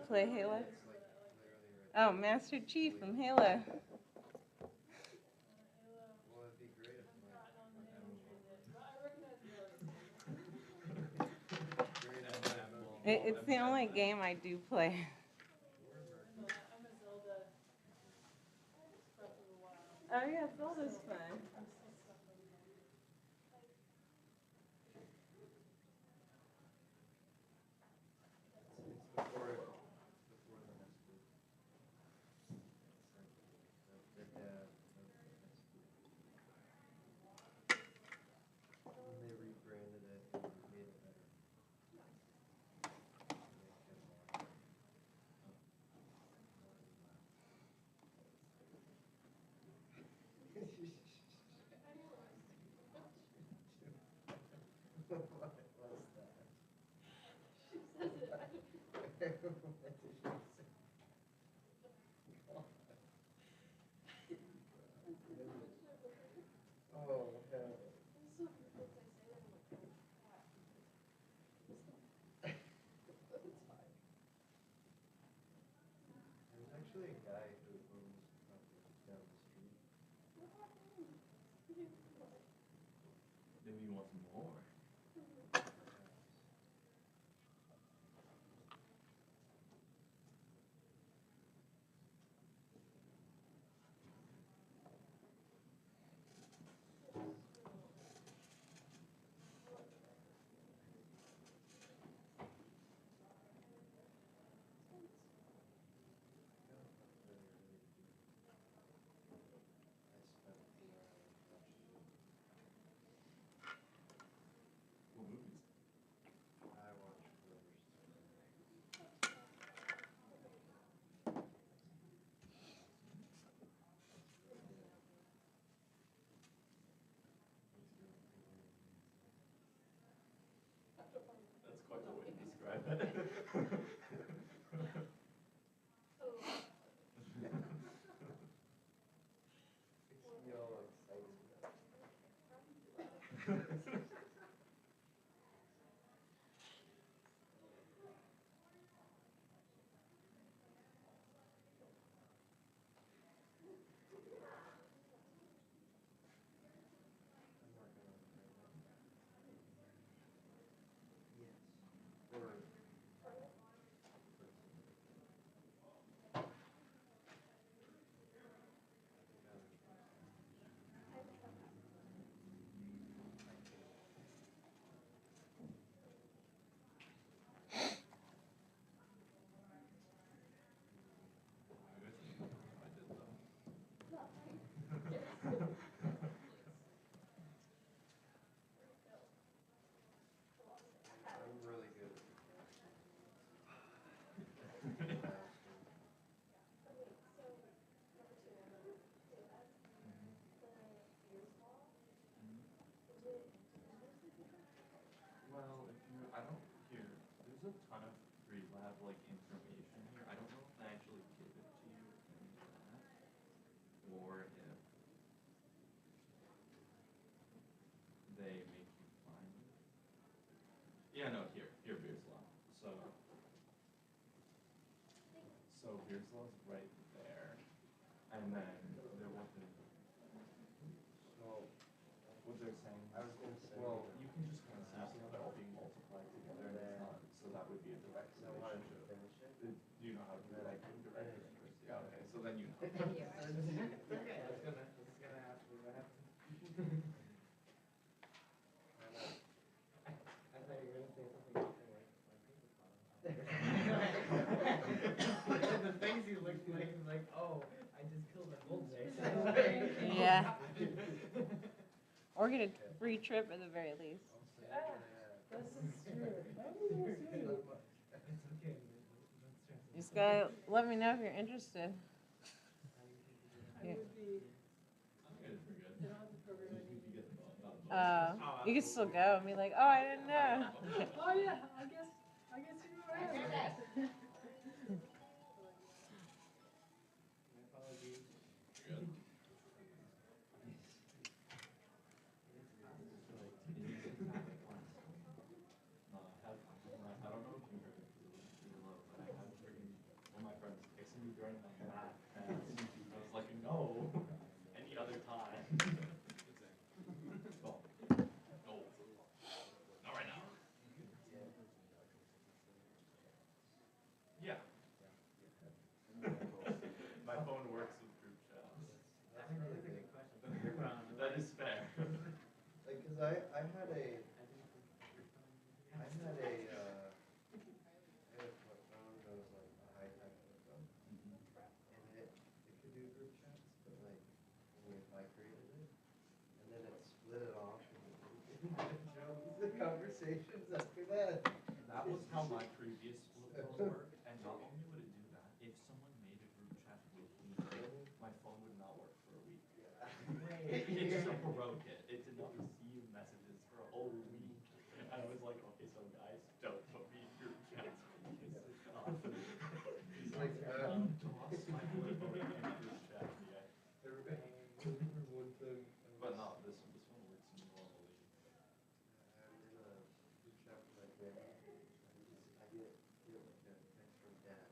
play Halo? Oh, Master Chief from Halo. It's the only game I do play. Oh yeah, Zelda's fun. Maybe you want some more. What movies? That's quite the way to describe it. Well, if you, I don't, here, there's a ton of free lab, like, information here. I don't know if they actually give it to you in that, or if they make you find it. Yeah, no, here, Beer's Law. So Beer's Law's right there, and then there what they, what they're saying. Well, you can just kind of see how they're all being multiplied together, and it's not, so that would be a direct relationship. Do you know how to do like direct relationships? Yeah, okay, so then you know. The things he looked like, oh, I just killed a bullseye. Yeah. Or get a free trip at the very least. This is true. It's okay. You just gotta let me know if you're interested. Yeah. You can still go and be like, oh, I didn't know. Oh yeah, I guess you were right. My apologies. Good. I don't know if you heard it, but I have freaking Cause I had a, I had a flip phone that was like a high-tech flip phone. And it could do group chats, but like, only if I created it. And then it split it off and it didn't show the conversations after that. That was how my previous flip phones worked, and not only would it do that, if someone made a group chat with me, my phone would not work for a week. It just broke it. It did not receive messages for a whole week. And I was like, okay, so guys, don't put me in group chats. He's like, DOS my flip phone in group chat, yeah. One time. But no, this one works normally. I'm in a group chat with my grandma. I get like a text from Dad.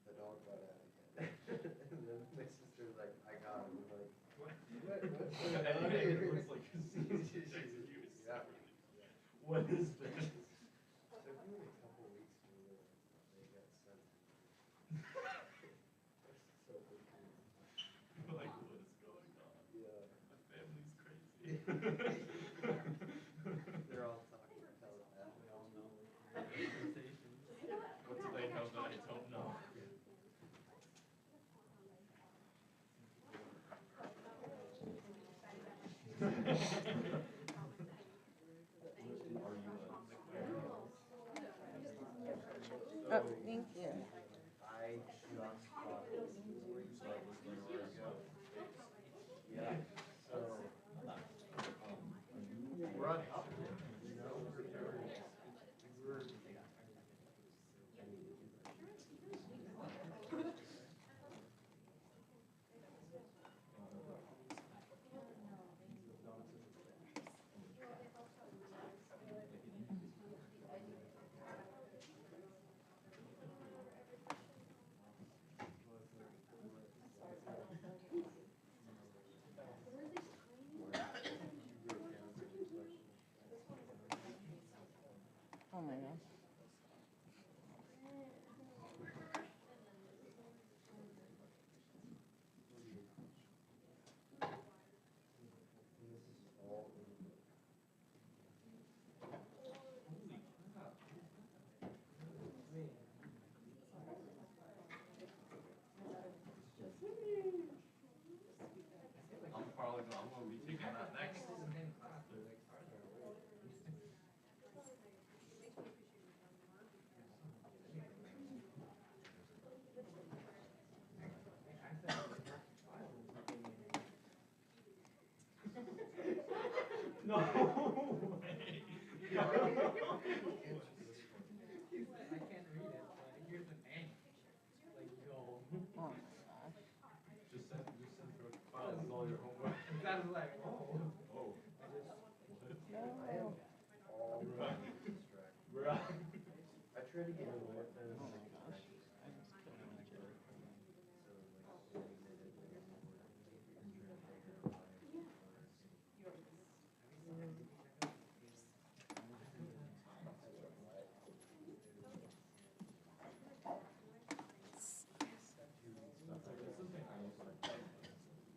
The dog got out again. And then my sister's like, I got him. I'm like, what's going on And here? it looks like Yeah. What is this? Took me a couple weeks to realize that they got sent to me. That's so confusing. Like, what is going on? Yeah. My family's crazy. They're all talking telepath. We all know conversations. What do they know that I don't know? Oh, thank you. I just bought this like an hour ago. Yeah. So we're on top of it, you know, we're Oh my gosh. I'm probably gonna, I'm gonna be taking that next. No way. He said, I can't read it, but here's an A. Like, yo. Oh my gosh. Just send through files with all your homework. And I was like, oh. Oh. I just, I am all distracted. Right. I try to get away with it. Oh my gosh. I just couldn't imagine.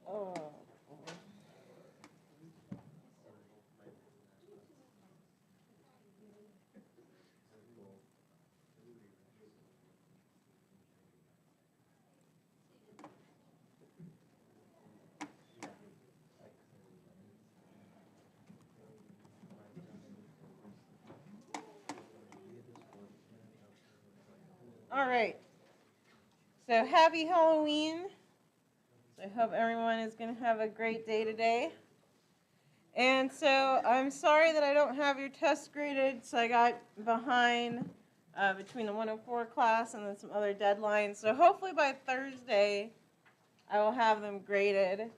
Oh. All right. So happy Halloween. I hope everyone is going to have a great day today. And so I'm sorry that I don't have your tests graded. So I got behind between the 104 class and then some other deadlines. So hopefully by Thursday, I will have them graded.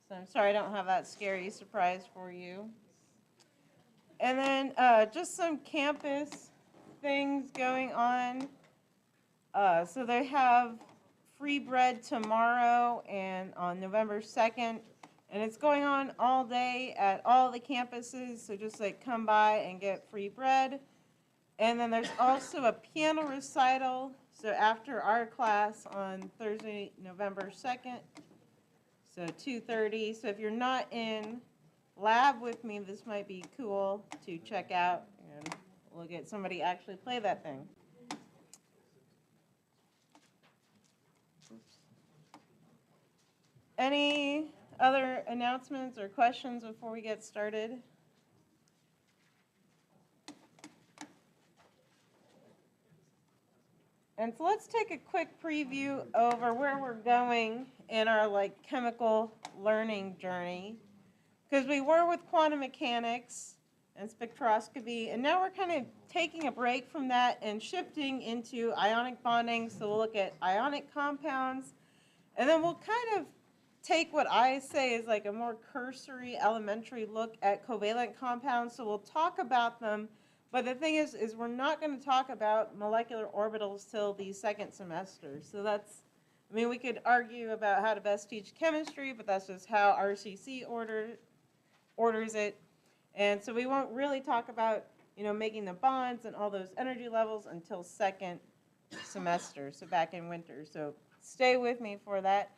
So I'm sorry I don't have that scary surprise for you. And then just some campus things going on. So they have free bread tomorrow and on November 2nd. And it's going on all day at all the campuses. So just like come by and get free bread. And then there's also a piano recital. So after our class on Thursday, November 2nd. So 2:30. So if you're not in lab with me, this might be cool to check out, and we'll get somebody actually play that thing. Any other announcements or questions before we get started? And so let's take a quick preview over where we're going in our chemical learning journey. Because we were with quantum mechanics and spectroscopy, and now we're kind of taking a break from that and shifting into ionic bonding. So we'll look at ionic compounds, and then we'll kind of take what I say is like a more cursory, elementary look at covalent compounds. So we'll talk about them, but the thing is we're not going to talk about molecular orbitals till the second semester. So that's, I mean, we could argue about how to best teach chemistry, but that's just how RCC orders it. And so we won't really talk about, making the bonds and all those energy levels until second semester, so back in winter. So stay with me for that.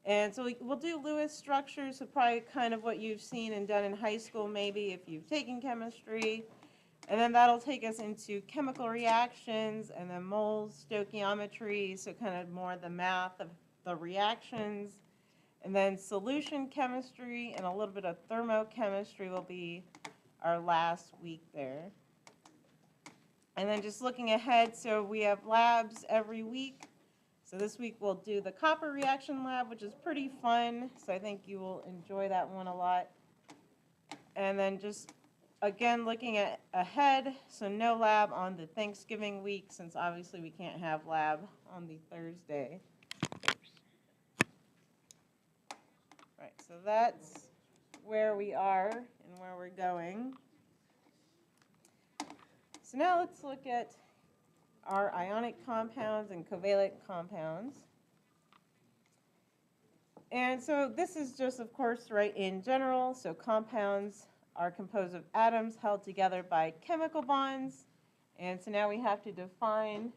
And so we'll do Lewis structures, so probably kind of what you've seen and done in high school maybe if you've taken chemistry. And then that'll take us into chemical reactions and then moles, stoichiometry, so kind of more the math of the reactions. And then solution chemistry and a little bit of thermochemistry will be our last week there. And then just looking ahead, so we have labs every week. So this week we'll do the copper reaction lab, which is pretty fun. So I think you will enjoy that one a lot. And then just, again, looking ahead, so no lab on the Thanksgiving week, since obviously we can't have lab on the Thursday. Right, so that's where we are and where we're going. So now let's look at our ionic compounds and covalent compounds. And so this is just, of course, right in general. So compounds are composed of atoms held together by chemical bonds. And so now we have to define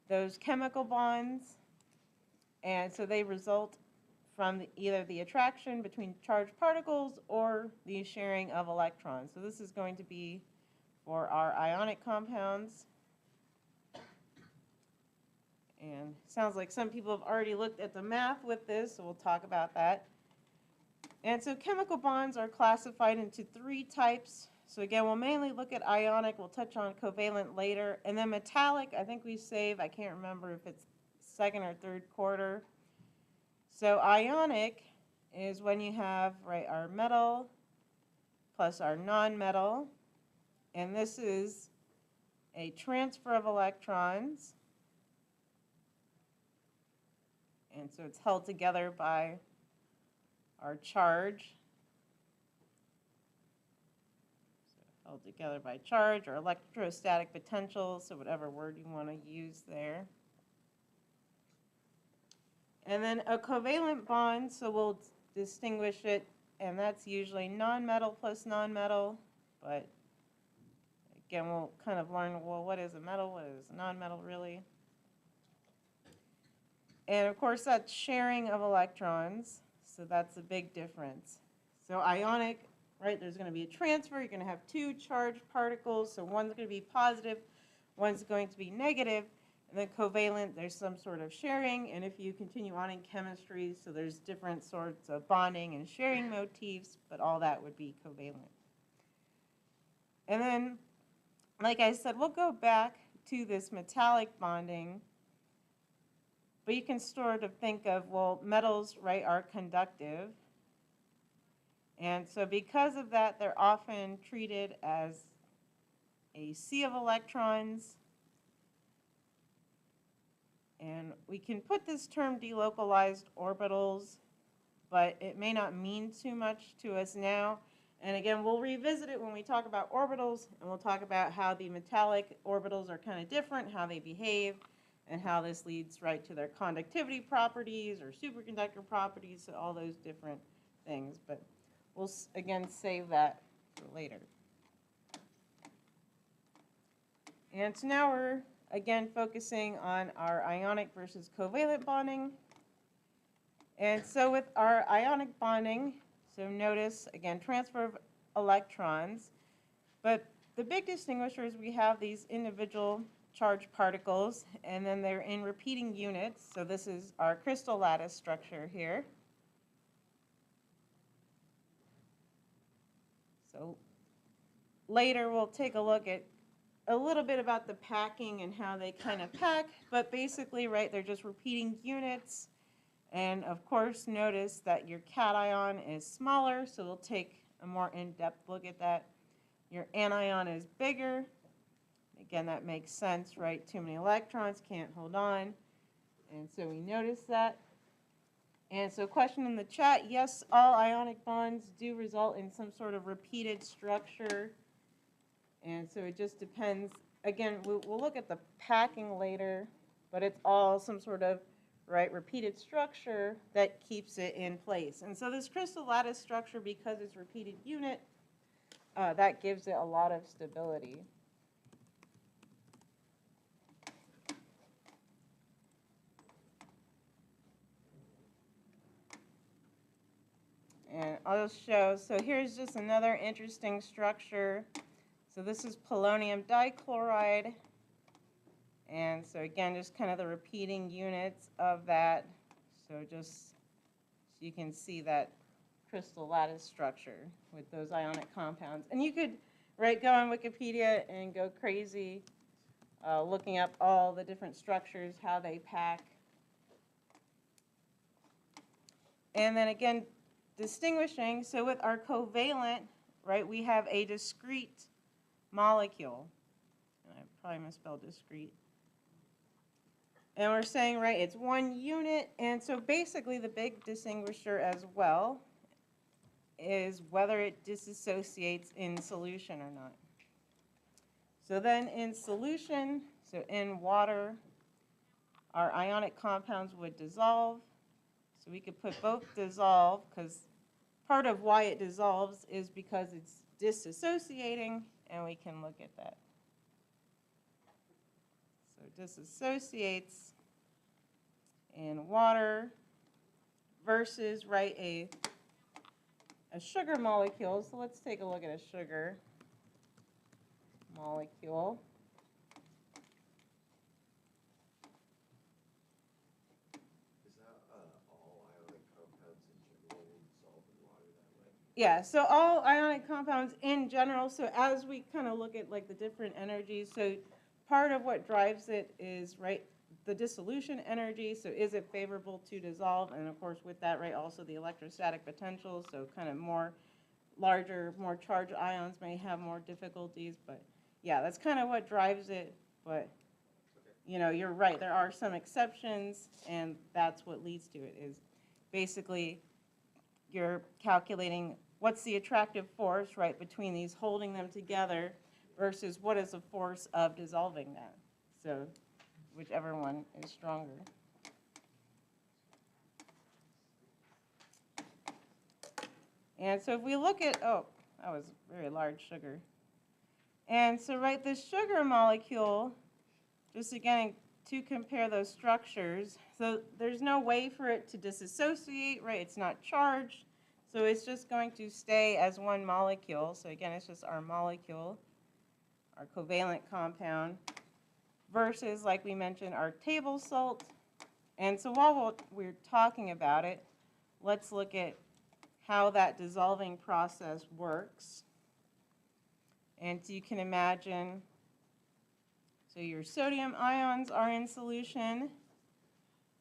those chemical bonds. And so they result from either the attraction between charged particles or the sharing of electrons. So this is going to be for our ionic compounds. And sounds like some people have already looked at the math with this, so we'll talk about that. And so chemical bonds are classified into three types. So again, we'll mainly look at ionic. We'll touch on covalent later. And then metallic, I think we save, I can't remember if it's second or third quarter. So ionic is when you have, right, our metal plus our nonmetal. And this is a transfer of electrons. And so it's held together by our charge. So held together by charge or electrostatic potential, so whatever word you want to use there. And then a covalent bond, so we'll distinguish it, and that's usually nonmetal plus nonmetal. But again, we'll kind of learn, well, what is a metal, what is a nonmetal really? And of course, that's sharing of electrons, so that's a big difference. So ionic, right, there's going to be a transfer. You're going to have two charged particles, so one's going to be positive, one's going to be negative. And then covalent, there's some sort of sharing. And if you continue on in chemistry, so there's different sorts of bonding and sharing motifs, but all that would be covalent. And then, like I said, we'll go back to this metallic bonding. But you can sort of think of, well, metals, right, are conductive. And so because of that, they're often treated as a sea of electrons. And we can put this term delocalized orbitals, but it may not mean too much to us now. And again, we'll revisit it when we talk about orbitals, and we'll talk about how the metallic orbitals are kind of different, how they behave, and how this leads right to their conductivity properties or superconductor properties, so all those different things. But we'll, again, save that for later. And so now we're, again, focusing on our ionic versus covalent bonding. And so with our ionic bonding, So notice, again, transfer of electrons. But the big distinguisher is we have these individual charged particles, and then they're in repeating units. So this is our crystal lattice structure here. So later we'll take a look at a little bit about the packing and how they kind of pack, but basically, right, they're just repeating units. And of course, notice that your cation is smaller, so we'll take a more in-depth look at that. Your anion is bigger. Again, that makes sense, right? Too many electrons can't hold on. And so we notice that. And so question in the chat, yes, all ionic bonds do result in some sort of repeated structure. And so it just depends. Again, we'll look at the packing later, but it's all some sort of, right, repeated structure that keeps it in place. And so this crystal lattice structure, because it's repeated unit, that gives it a lot of stability. And I'll just show, so here's just another interesting structure. So this is polonium dichloride. And so again, just kind of the repeating units of that. So just so you can see that crystal lattice structure with those ionic compounds. And you could, right, go on Wikipedia and go crazy looking up all the different structures, how they pack. And then again, distinguishing, so with our covalent, right, we have a discrete molecule. And I probably misspelled discrete. And we're saying, right, it's one unit. And so basically the big distinguisher as well is whether it disassociates in solution or not. So then in solution, so in water, our ionic compounds would dissolve. So we could put both dissolve, because part of why it dissolves is because it's disassociating, and we can look at that. So it disassociates in water versus, right, a sugar molecule. So let's take a look at a sugar molecule. Is that all ionic compounds in general dissolve in water that way? Yeah, so all ionic compounds in general, so as we kind of look at like the different energies, so part of what drives it is, right, the dissolution energy, so is it favorable to dissolve, and of course with that, right, also the electrostatic potential, so kind of more larger, more charged ions may have more difficulties, but yeah, that's kind of what drives it, but you know, you're right, there are some exceptions, and that's what leads to it, is basically you're calculating what's the attractive force, right, between these holding them together versus what is the force of dissolving that. So whichever one is stronger. And so if we look at, oh, that was very large sugar. And so, right, this sugar molecule, just again to compare those structures, so there's no way for it to disassociate, right? It's not charged. So it's just going to stay as one molecule. So again, it's just our molecule, our covalent compound, versus, like we mentioned, our table salt. And so while we're talking about it, let's look at how that dissolving process works. And so you can imagine, so your sodium ions are in solution.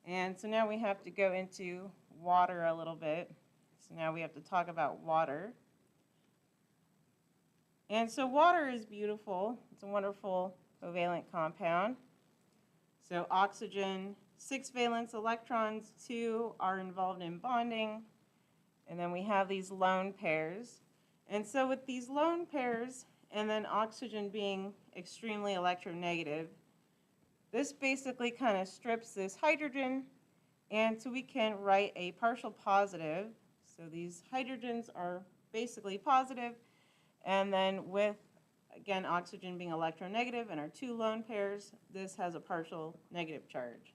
And so now we have to go into water a little bit. So now we have to talk about water. And so water is beautiful. It's a wonderful covalent compound. So oxygen, 6 valence electrons, 2 are involved in bonding. And then we have these lone pairs. And so with these lone pairs, and then oxygen being extremely electronegative, this basically kind of strips this hydrogen, and so we can write a partial positive. So these hydrogens are basically positive, and then with, again, oxygen being electronegative and our 2 lone pairs, this has a partial negative charge.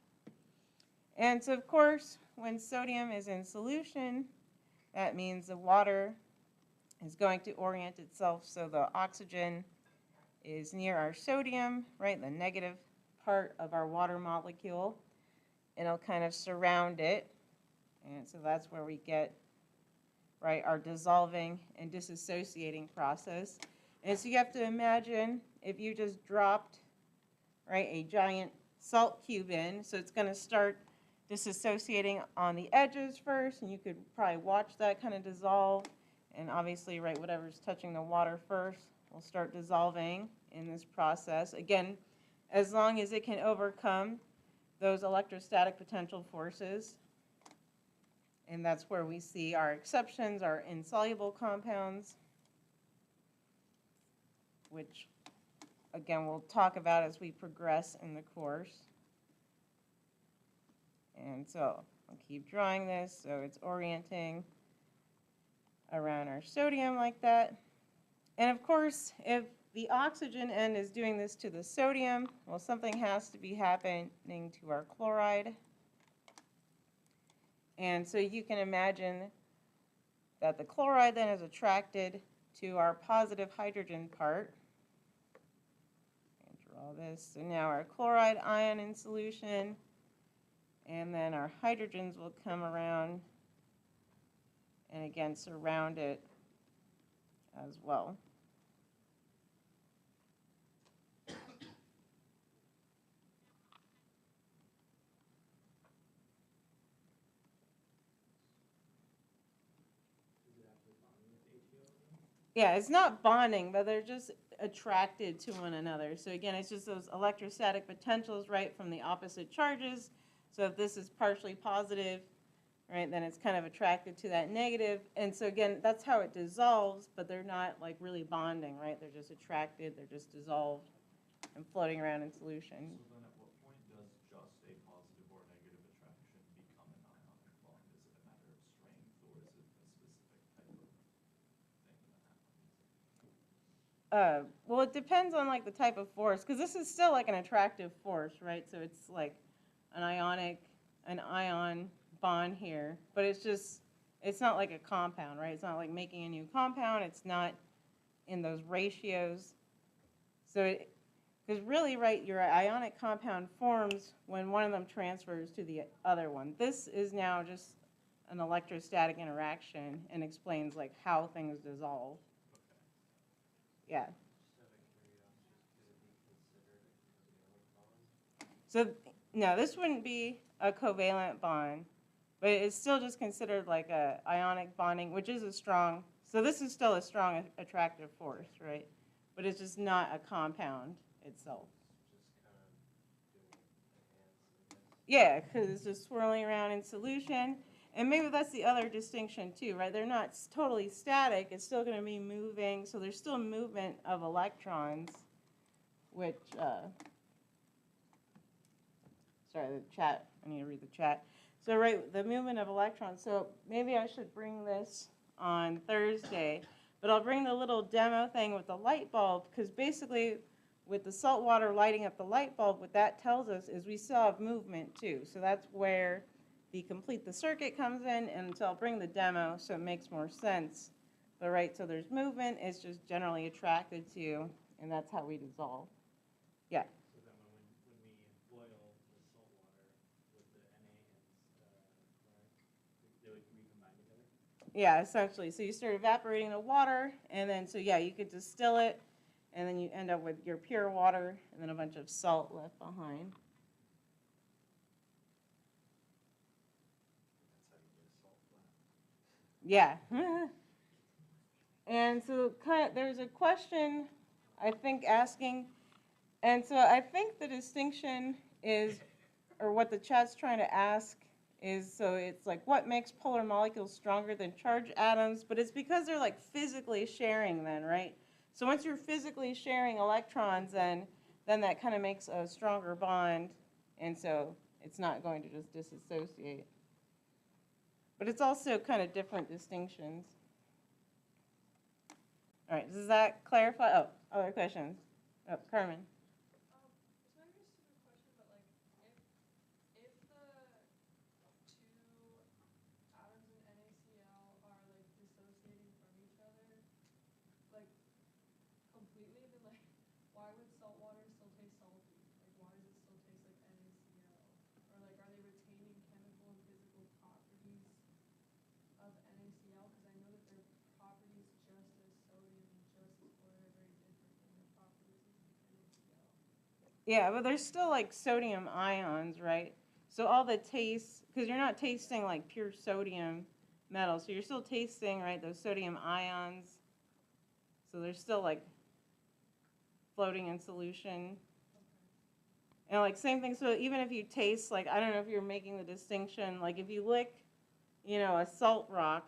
And so, of course, when sodium is in solution, that means the water is going to orient itself so the oxygen is near our sodium, right, the negative part of our water molecule. It'll kind of surround it, and so that's where we get, right, our dissolving and disassociating process. And so you have to imagine if you just dropped, right, a giant salt cube in, so it's going to start disassociating on the edges first, and you could probably watch that kind of dissolve. And obviously, right, whatever's touching the water first will start dissolving in this process. Again, as long as it can overcome those electrostatic potential forces. And that's where we see our exceptions, our insoluble compounds, which, again, we'll talk about as we progress in the course. And so I'll keep drawing this so it's orienting around our sodium like that. And of course, if the oxygen end is doing this to the sodium, well, something has to be happening to our chloride. And so you can imagine that the chloride then is attracted to our positive hydrogen part. And draw this. So now our chloride ion in solution, and then our hydrogens will come around and again surround it as well. Yeah, it's not bonding, but they're just attracted to one another. So again, it's just those electrostatic potentials, right, from the opposite charges. So if this is partially positive, right, then it's kind of attracted to that negative. And so again, that's how it dissolves, but they're not like really bonding, right? They're just attracted, they're just dissolved and floating around in solution. So then at what point does just a positive or negative attraction become an ionic bond? Is it a matter of strength, or is it a specific type of thing that happens? Well, it depends on like the type of force, because this is still like an attractive force, right? So it's like an ion bond here, but it's not like a compound, right? It's not like making a new compound. It's not in those ratios. So because really, right, your ionic compound forms when one of them transfers to the other one. This is now just an electrostatic interaction and explains like how things dissolve. Yeah. So no, this wouldn't be a covalent bond, but it's still just considered like a ionic bonding, which is a strong, so this is still a strong attractive force, right? But it's just not a compound itself. Yeah, because it's just swirling around in solution. And maybe that's the other distinction too, right? They're not totally static. It's still going to be moving. So there's still movement of electrons, which, sorry, the chat. I need to read the chat. So, right, the movement of electrons. So maybe I should bring this on Thursday. But I'll bring the little demo thing with the light bulb, because basically with the salt water lighting up the light bulb, what that tells us is we still have movement too. So that's where the complete the circuit comes in, and so I'll bring the demo so it makes more sense. But right, so there's movement, it's just generally attracted to, and that's how we dissolve. Yeah. So then when we boil the salt water with the Na and chloride, they would recombine together? Yeah, essentially. So you start evaporating the water, and then, so yeah, you could distill it, and then you end up with your pure water, and then a bunch of salt left behind. Yeah. And so there's a question, I think, asking, and so I think the distinction is, or what the chat's trying to ask is, so it's like, what makes polar molecules stronger than charged atoms? But it's because they're like physically sharing then, right? So once you're physically sharing electrons, then that kind of makes a stronger bond, and so it's not going to just disassociate. But it's also kind of different distinctions. All right, does that clarify? Oh, other questions? Oh, Carmen. It's not really a stupid question, but like, if the two atoms in NaCl are Yeah, but there's still like sodium ions, right? So all the taste, because you're not tasting like pure sodium metal, so you're still tasting, right, those sodium ions. So they're still like floating in solution. And like same thing, so even if you taste, like, I don't know if you're making the distinction, like if you lick, a salt rock,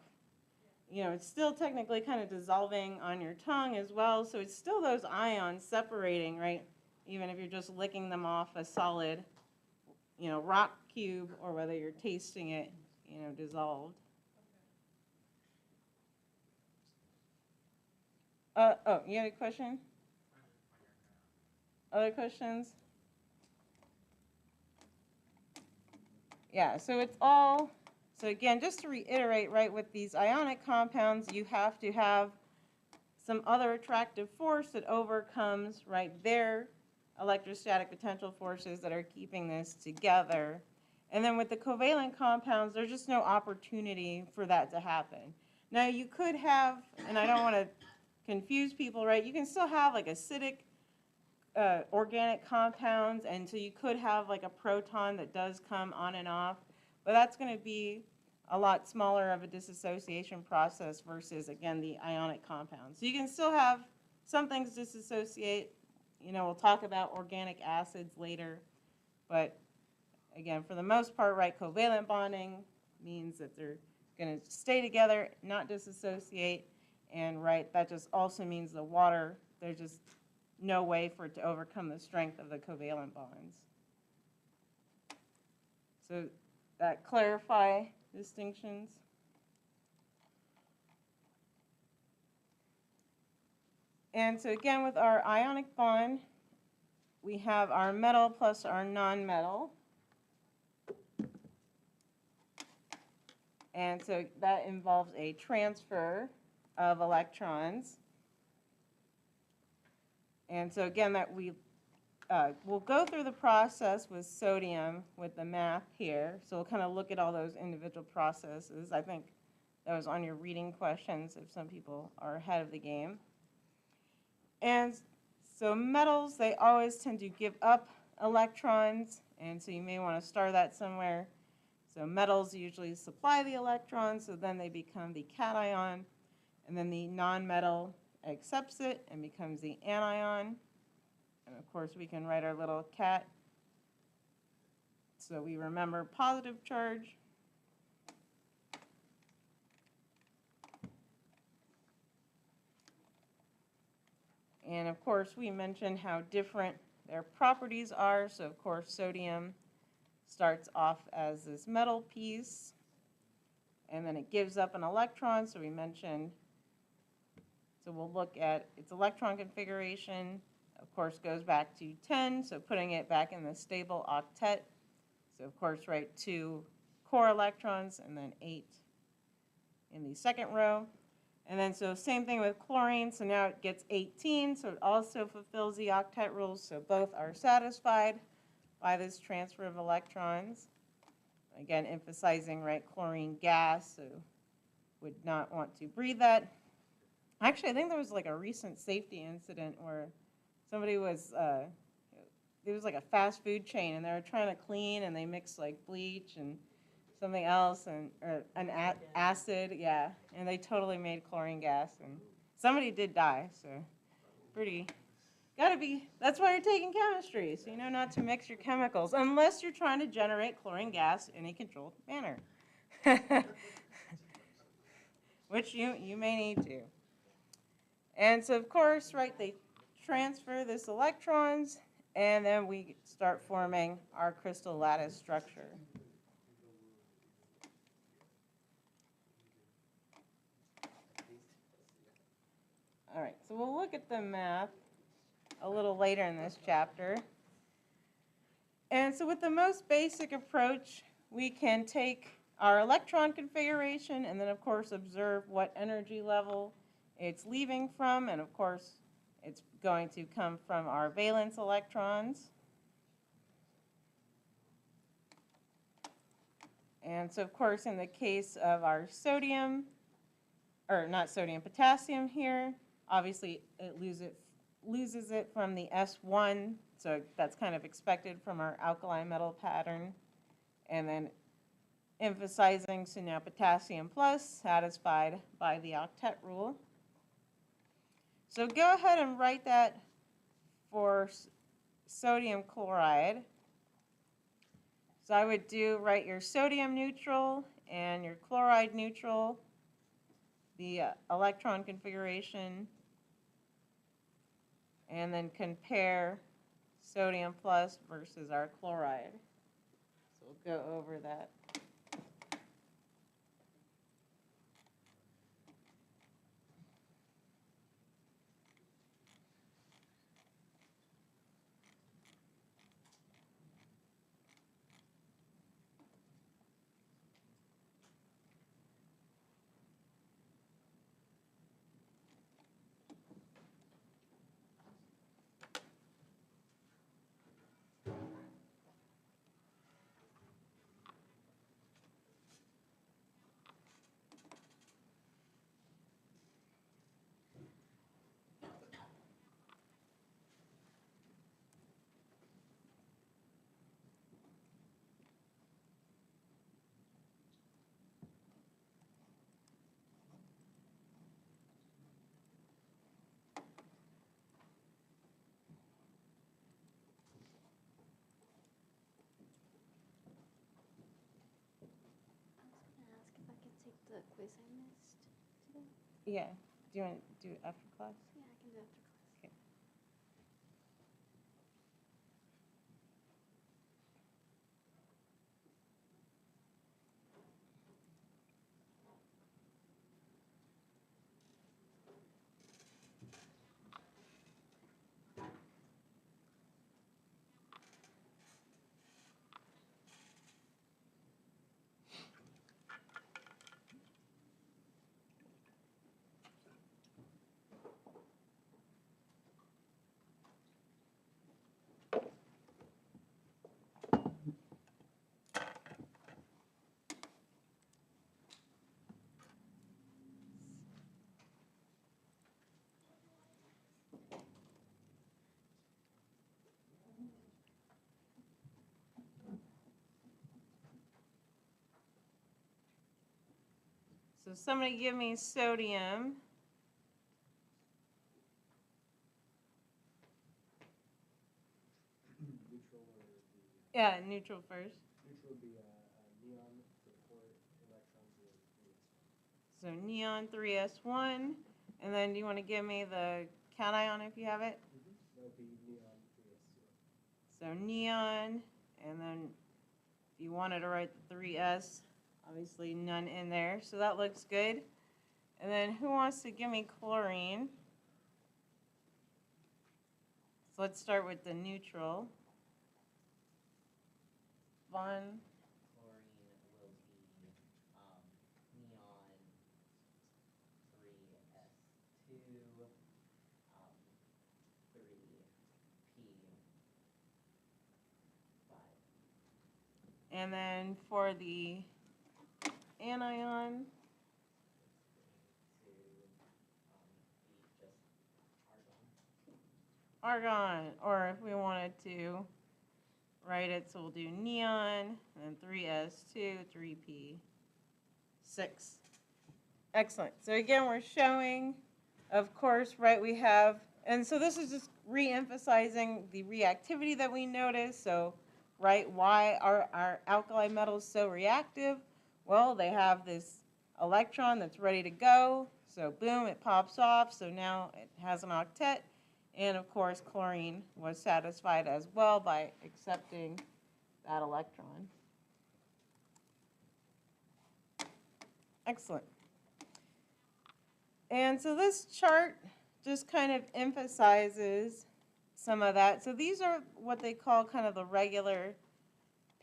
it's still technically kind of dissolving on your tongue as well. So it's still those ions separating, right? Even if you're just licking them off a solid, rock cube, or whether you're tasting it, dissolved. Oh, you had a question? Other questions? Yeah, so it's all, so again, just to reiterate, right, with these ionic compounds, you have to have some other attractive force that overcomes, right, their electrostatic potential forces that are keeping this together. And then with the covalent compounds, there's just no opportunity for that to happen. Now you could have, and I don't want to confuse people, right, you can still have like acidic organic compounds, and so you could have like a proton that does come on and off, but that's going to be a lot smaller of a dissociation process versus, again, the ionic compounds. So you can still have some things dissociate. We'll talk about organic acids later, but again, for the most part, right, covalent bonding means that they're going to stay together, not dissociate, and right, that just also means the water, there's just no way for it to overcome the strength of the covalent bonds. So that clarify distinctions? And so again, with our ionic bond, we have our metal plus our nonmetal. And so that involves a transfer of electrons. And so again, that we'll go through the process with sodium with the math here. So we'll kind of look at all those individual processes. I think that was on your reading questions if some people are ahead of the game. And so metals, they always tend to give up electrons, and so you may want to star that somewhere. So metals usually supply the electrons, so then they become the cation, and then the nonmetal accepts it and becomes the anion. And of course, we can write our little cat. So we remember positive charge. And of course, we mentioned how different their properties are. So of course, sodium starts off as this metal piece, and then it gives up an electron. So we mentioned, so we'll look at its electron configuration. Of course, goes back to 10, so putting it back in the stable octet. So of course, write 2 core electrons and then 8 in the second row. And then so same thing with chlorine, so now it gets 18, so it also fulfills the octet rules, so both are satisfied by this transfer of electrons. Again, emphasizing, right, chlorine gas, so would not want to breathe that. Actually, I think there was like a recent safety incident where somebody was, it was like a fast food chain, and they were trying to clean, and they mixed like bleach and something else, and acid, yeah, and they totally made chlorine gas, and somebody did die, so pretty, gotta be, that's why you're taking chemistry, so you know not to mix your chemicals, unless you're trying to generate chlorine gas in a controlled manner, which you may need to. And so of course, right, they transfer this electrons, and then we start forming our crystal lattice structure. All right, so we'll look at the math a little later in this chapter. And so with the most basic approach, we can take our electron configuration and then, of course, observe what energy level it's leaving from. And, of course, it's going to come from our valence electrons. And so, of course, in the case of our sodium, or not sodium, potassium here, obviously it loses it from the S1, so that's kind of expected from our alkali metal pattern. And then emphasizing, so now potassium plus, satisfied by the octet rule. So go ahead and write that for sodium chloride. So I would write your sodium neutral and your chloride neutral, the electron configuration, and then compare sodium plus versus our chloride. So we'll go over that. Ask if I could take the quiz I missed today. Yeah. Do you want to do it after class? Yeah, I can do after class. Okay. So somebody give me sodium. Neutral or the, Yeah, neutral first. neutral would be neon for port, electrons are 3s1. So neon 3s1. And then do you want to give me the cation if you have it? That would be neon 3s2. So neon, and then if you wanted to write the 3s, obviously none in there. So that looks good. And then who wants to give me chlorine? So let's start with the neutral. Vaughn. Chlorine will be neon 3s2 3p5. And then for the anion, To be just argon. argon. Or if we wanted to write it, so we'll do neon, and then 3s2, 3p6. Excellent. So again, we're showing, of course, right, we have, and so this is just re-emphasizing the reactivity that we noticed. So, right, why are our alkali metals so reactive? Well, they have this electron that's ready to go. So boom, it pops off. So now it has an octet. And of course, chlorine was satisfied as well by accepting that electron. Excellent. And so this chart just kind of emphasizes some of that. So these are what they call kind of the regular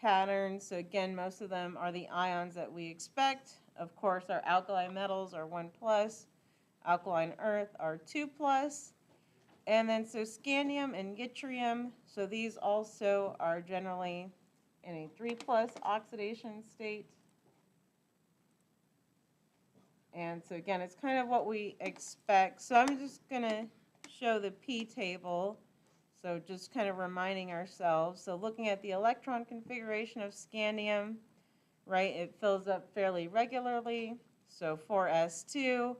patterns. So again, most of them are the ions that we expect. Of course, our alkali metals are 1+, alkaline earth are 2+. And then so scandium and yttrium, so these also are generally in a 3+ oxidation state. And so again, it's kind of what we expect. So I'm just going to show the P table. So just kind of reminding ourselves. So looking at the electron configuration of scandium, right, it fills up fairly regularly. So 4s2,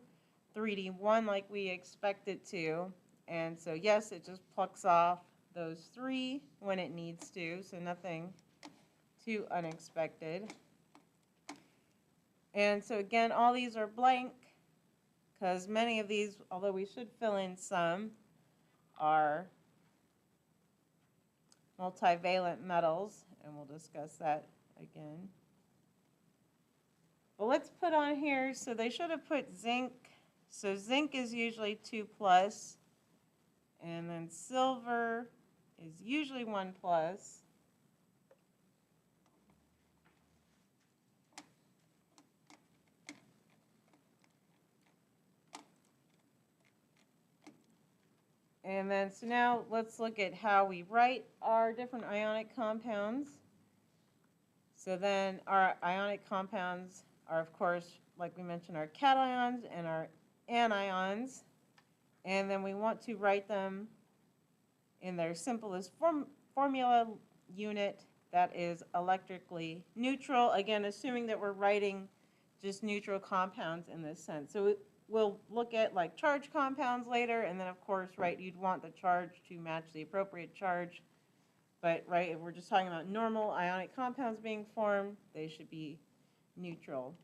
3d1 like we expect it to. And so yes, it just plucks off those 3 when it needs to, so nothing too unexpected. And so again, all these are blank because many of these, although we should fill in some, are multivalent metals, and we'll discuss that again. But let's put on here, so they should have put zinc. So zinc is usually 2+, and then silver is usually 1+. And then, so now let's look at how we write our different ionic compounds. So then our ionic compounds are, of course, like we mentioned, our cations and our anions. And then we want to write them in their simplest formula unit that is electrically neutral. Again, assuming that we're writing just neutral compounds in this sense. So we'll look at like charged compounds later, and then of course, right, you'd want the charge to match the appropriate charge. But right, if we're just talking about normal ionic compounds being formed, they should be neutral.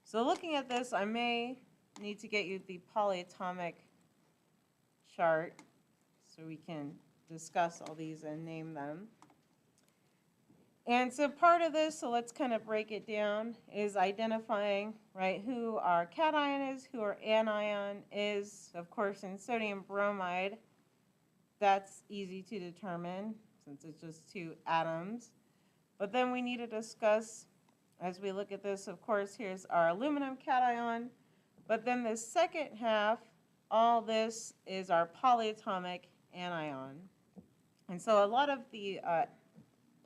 So looking at this, I may need to get you the polyatomic chart so we can discuss all these and name them. And so part of this, so let's kind of break it down, is identifying, right, who our cation is, who our anion is. Of course, in sodium bromide, that's easy to determine since it's just 2 atoms. But then we need to discuss, as we look at this, of course, here's our aluminum cation. But then the second half, all this is our polyatomic anion. And so a lot of the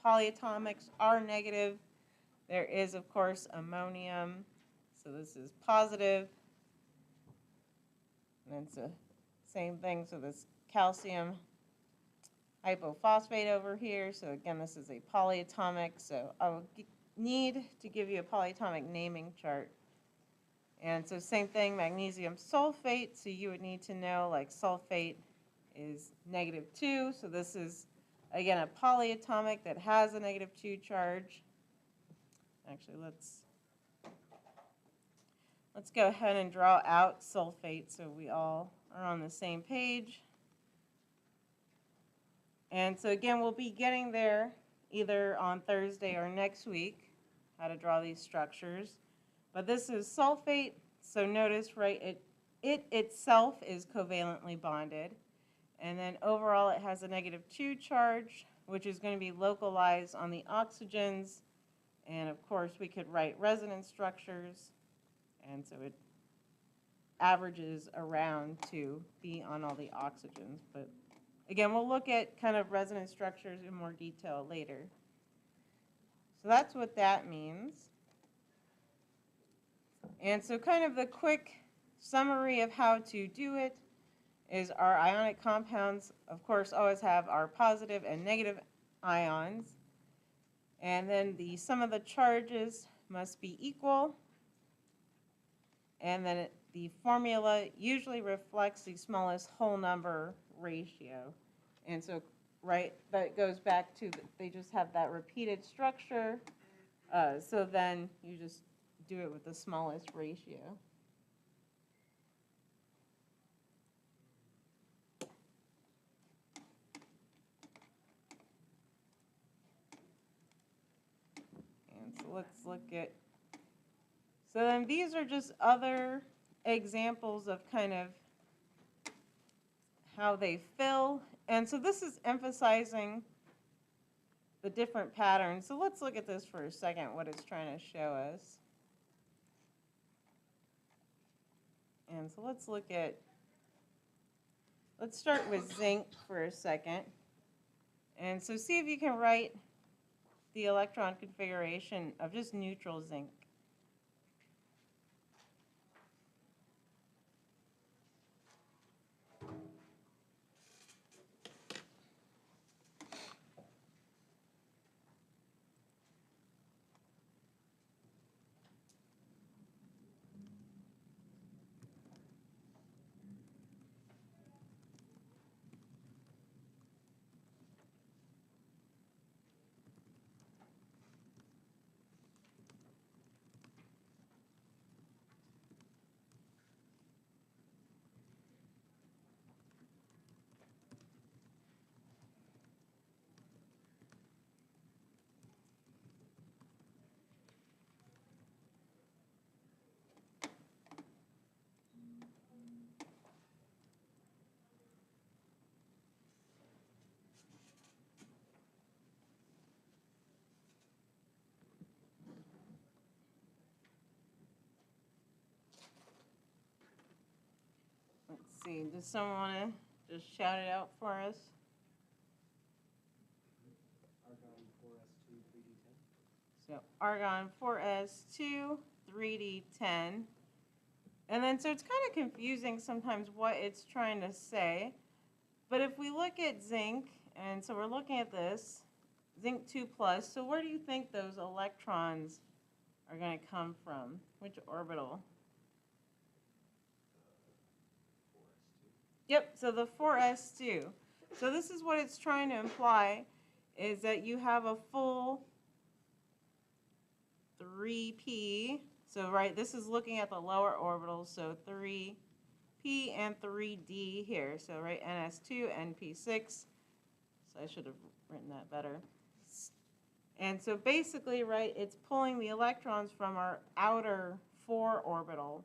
polyatomics are negative. There is, of course, ammonium. So this is positive. And it's the same thing. So this calcium hypophosphate over here. So again, this is a polyatomic. So I will need to give you a polyatomic naming chart. And so same thing, magnesium sulfate. So you would need to know, like, sulfate is -2. So this is, again, a polyatomic that has a -2 charge. Actually, let's go ahead and draw out sulfate so we all are on the same page. And so again, we'll be getting there either on Thursday or next week, how to draw these structures. But this is sulfate, so notice, right, it itself is covalently bonded. And then overall it has a -2 charge, which is going to be localized on the oxygens. And of course we could write resonance structures. And so it averages around to be on all the oxygens. But again, we'll look at kind of resonance structures in more detail later. So that's what that means. And so kind of the quick summary of how to do it is our ionic compounds, of course, always have our positive and negative ions. And then the sum of the charges must be equal. And then the formula usually reflects the smallest whole number ratio. And so, right, that goes back to, they just have that repeated structure. So then you just do it with the smallest ratio. And so let's look at, so then these are just other examples of kind of how they fill. And so this is emphasizing the different patterns. So let's look at this for a second, what it's trying to show us. And so let's look at, let's start with zinc for a second. And so see if you can write the electron configuration of just neutral zinc. see, does someone want to just shout it out for us? Argon 4S2 3D10. So argon 4s2 3d10. And then, so it's kind of confusing sometimes what it's trying to say. But if we look at zinc, and so we're looking at this, zinc 2 plus, so where do you think those electrons are going to come from? Which orbital? Yep, so the 4s2. So this is what it's trying to imply, is that you have a full 3p. So, right, this is looking at the lower orbitals, so 3p and 3d here. So, right, ns2, np6. So I should have written that better. And so basically, right, it's pulling the electrons from our outer 4 orbital.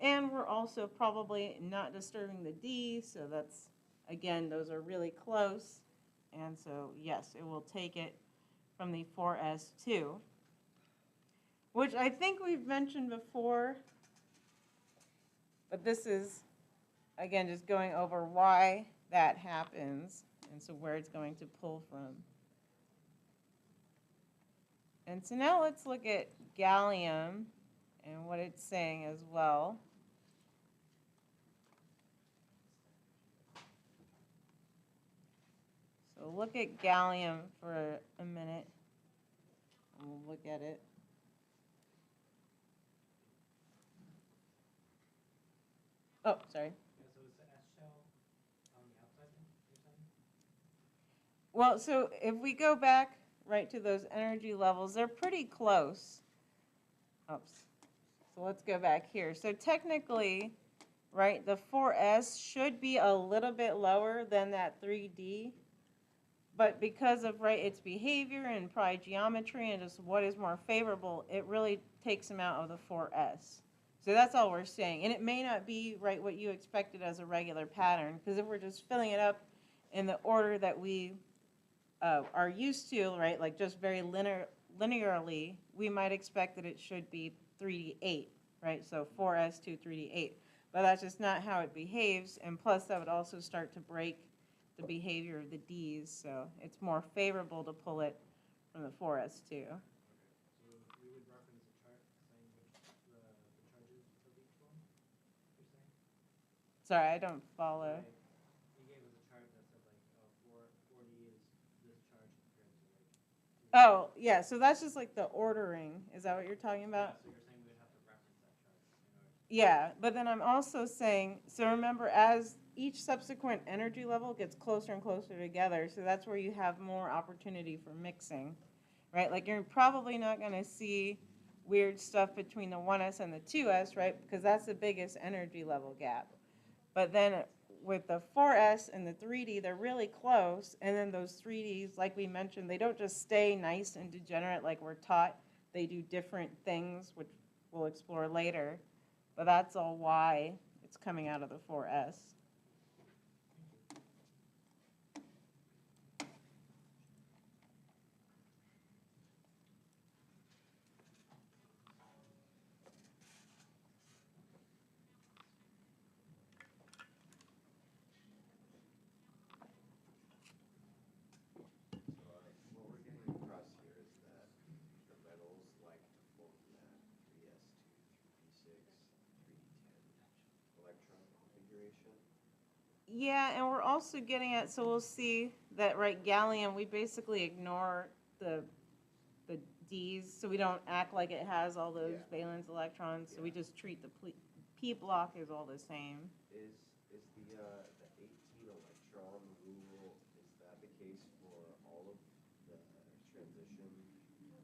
And we're also probably not disturbing the d, so that's, again, those are really close. And so, yes, it will take it from the 4s2. Which I think we've mentioned before, but this is, again, just going over why that happens, and so where it's going to pull from. And so now let's look at gallium and what it's saying as well. So look at gallium for a minute, and we'll look at it. Oh, sorry. Yeah, so it's the S shell on the outside, you're saying? Well, so if we go back right to those energy levels, they're pretty close. Oops. So let's go back here. So technically, right, the 4s should be a little bit lower than that 3d. But because of, right, its behavior and probably geometry and just what is more favorable, it really takes them out of the 4s. So that's all we're saying. And it may not be, right, what you expected as a regular pattern, because if we're just filling it up in the order that we are used to, right, like just very linearly, we might expect that it should be 3d8, right? So 4s2 3d8. But that's just not how it behaves, and plus that would also start to break the behavior of the d's, so it's more favorable to pull it from the 4s2. So we would reference a chart saying which the charges of each one, you're saying? Sorry, I don't follow. Like, you gave us a chart that said like, oh, 4D is this charge compared to like. Oh, yeah, so that's just like the ordering. Is that what you're talking about? Yeah, so you're saying we would have to reference that chart in order. Yeah, but then I'm also saying, so remember, as each subsequent energy level gets closer and closer together, so that's where you have more opportunity for mixing, right? Like you're probably not going to see weird stuff between the 1s and the 2s, right? Because that's the biggest energy level gap. But then with the 4s and the 3d, they're really close, and then those 3ds, like we mentioned, they don't just stay nice and degenerate like we're taught. They do different things, which we'll explore later. But that's all why it's coming out of the 4s. What we're getting across here is that the metals like to form that 3s2, 3d6, 3d10 electron configuration. Yeah, and we're also getting at, so we'll see that, right, gallium, we basically ignore the Ds, so we don't act like it has all those valence electrons, so we just treat the P block as all the same. Is the 18 electron rule, is that the case for all of the transition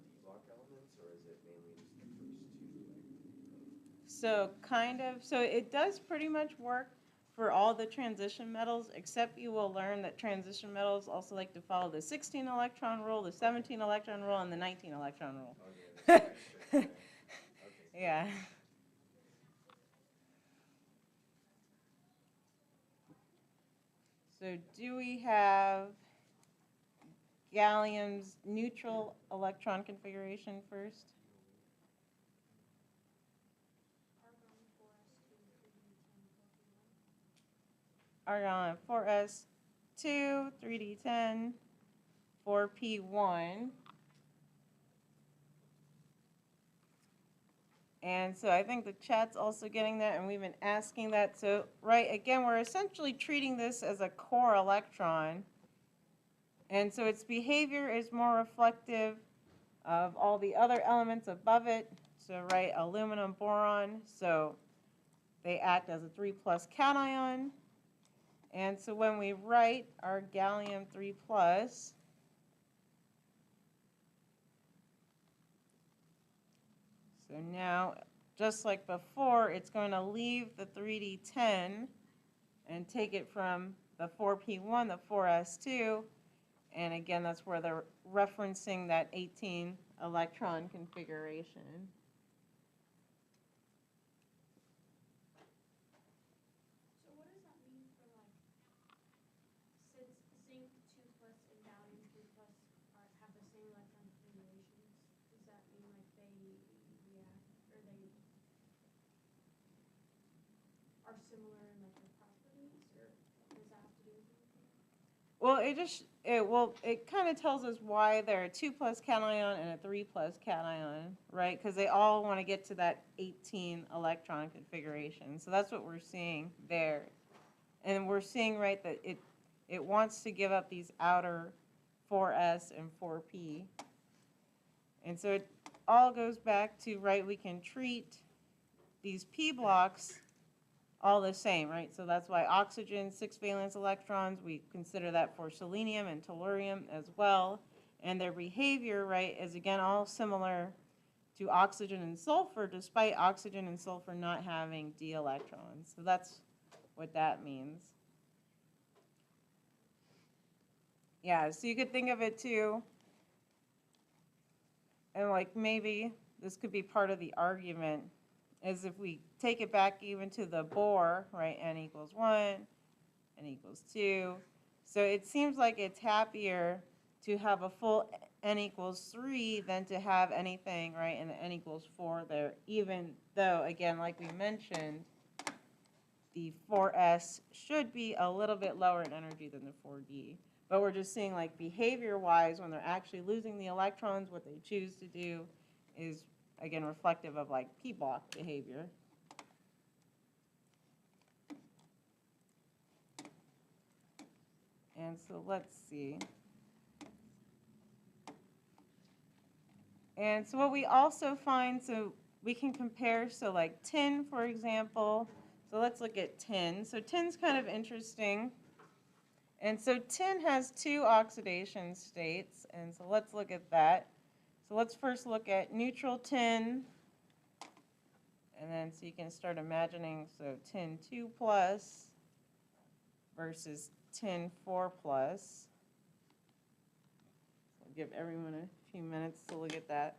D-block elements, or is it mainly just the first two? So kind of, so it does pretty much work for all the transition metals, except you will learn that transition metals also like to follow the 16 electron rule, the 17 electron rule, and the 19 electron rule. Okay, that's right. Okay. Yeah. So do we have gallium's neutral electron configuration first? Argon 4s2 3d10 both argon 4s2, 3d10, 4p1. And so I think the chat's also getting that, and we've been asking that. So, right, again, we're essentially treating this as a core electron. And so its behavior is more reflective of all the other elements above it. So, right, aluminum, boron, so they act as a 3+ cation. And so when we write our gallium 3+, so now, just like before, it's going to leave the 3d10 and take it from the 4p1, the 4s2, and again, that's where they're referencing that 18 electron configuration. So what does that mean for like, since zinc 2+ and gallium 3+ have the same electron configurations, does that mean like they react or they are similar in like their properties, or does that have to do with anything? Well, it kind of tells us why they're a 2+ cation and a 3+ cation, right? Because they all want to get to that 18 electron configuration. So that's what we're seeing there. And we're seeing, right, that it wants to give up these outer 4s and 4p. And so it all goes back to, right, we can treat these p blocks all the same, right? So that's why oxygen, 6 valence electrons, we consider that for selenium and tellurium as well. And their behavior, right, is again all similar to oxygen and sulfur, despite oxygen and sulfur not having d electrons. So that's what that means. Yeah, so you could think of it too, and like maybe this could be part of the argument, is if we take it back even to the Bohr, right, n = 1, n = 2. So it seems like it's happier to have a full n = 3 than to have anything, right, in the n = 4 there, even though, again, like we mentioned, the 4s should be a little bit lower in energy than the 4d. But we're just seeing, like, behavior-wise, when they're actually losing the electrons, what they choose to do is, again, reflective of, like, p-block behavior. And so let's see. And so what we also find, so we can compare, so like tin, for example. So let's look at tin. So tin's kind of interesting. And so tin has 2 oxidation states, and so let's look at that. So let's first look at neutral tin, and then so you can start imagining, so tin 2+ versus tin 4+. I'll give everyone a few minutes to look at that.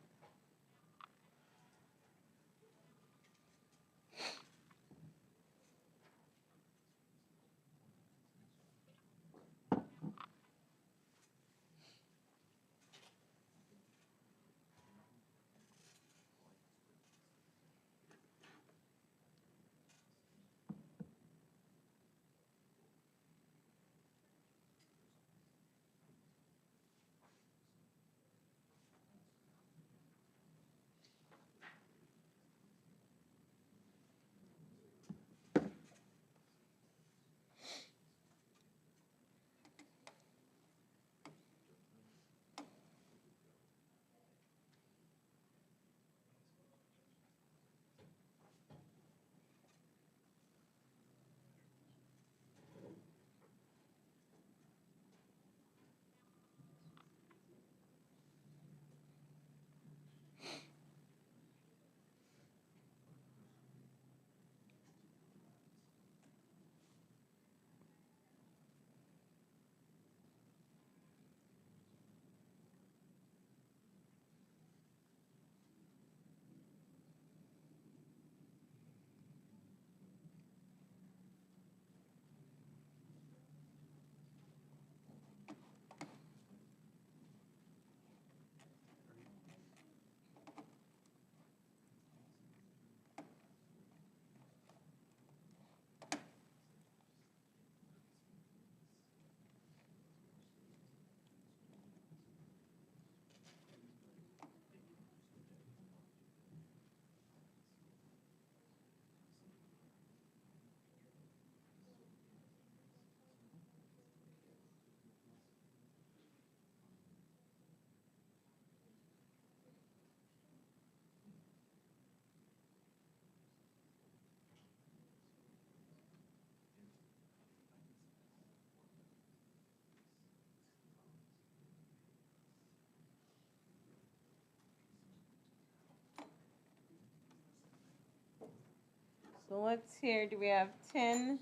So let's hear, do we have tin?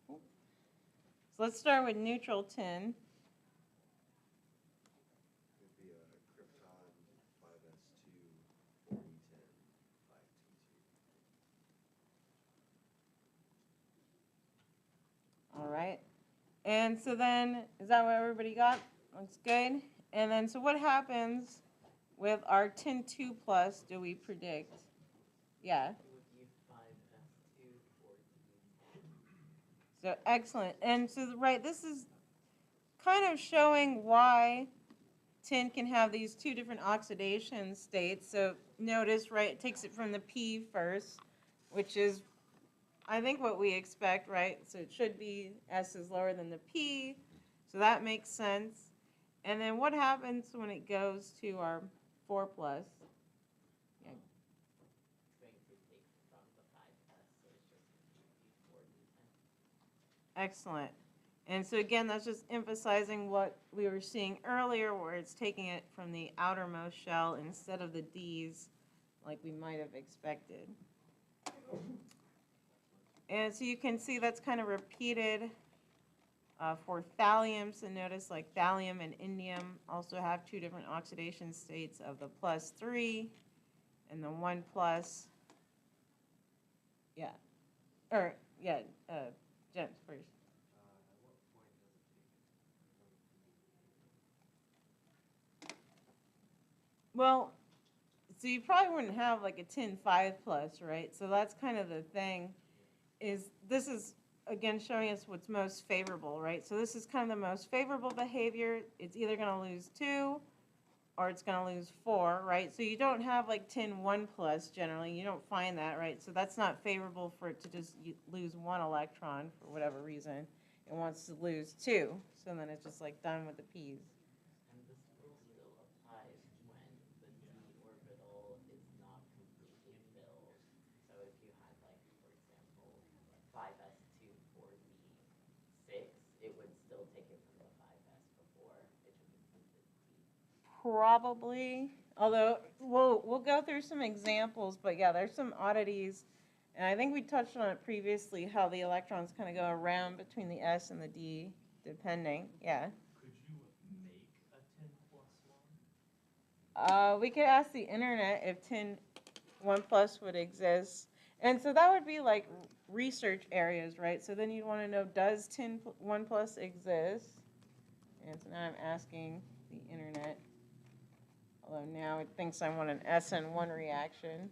So let's start with neutral tin. Would be a Krypton 5s2 4d10 5t2. All right. And so then, is that what everybody got? Looks good. And then, so what happens with our tin 2 plus, do we predict? Yeah. So excellent. And so, right, this is kind of showing why tin can have these two different oxidation states. So notice, right, it takes it from the P first, which is, I think, what we expect, right? So it should be S is lower than the P, so that makes sense. And then what happens when it goes to our 4 plus? Yeah. Excellent. And so again, that's just emphasizing what we were seeing earlier, where it's taking it from the outermost shell instead of the Ds, like we might have expected. And so you can see that's kind of repeated for thallium. So notice like thallium and indium also have two different oxidation states of the +3 and the 1 plus. Yeah. Or, yeah, James first. Well, so you probably wouldn't have like a tin 5 plus, right? So that's kind of the thing, is this is, again, showing us what's most favorable, right? So this is kind of the most favorable behavior. It's either going to lose 2 or it's going to lose 4, right? So you don't have like tin 1 plus generally. You don't find that, right? So that's not favorable for it to just lose 1 electron for whatever reason. It wants to lose 2. So then it's just like done with the P's. And this rule still applies when the d orbital is not completely filled. So if you had, like, for example, 5s2 4d6, it would still take it from the 5s before it should complete the d. Probably, although we'll go through some examples, but yeah, there's some oddities, and I think we touched on it previously, how the electrons kind of go around between the S and the D, depending. Yeah. Could you make a tin +1? We could ask the internet if tin 1 plus would exist, and so that would be like research areas, right? So then you'd want to know, does tin 1 plus exist? And so now I'm asking the internet. Although now it thinks I want an SN1 reaction.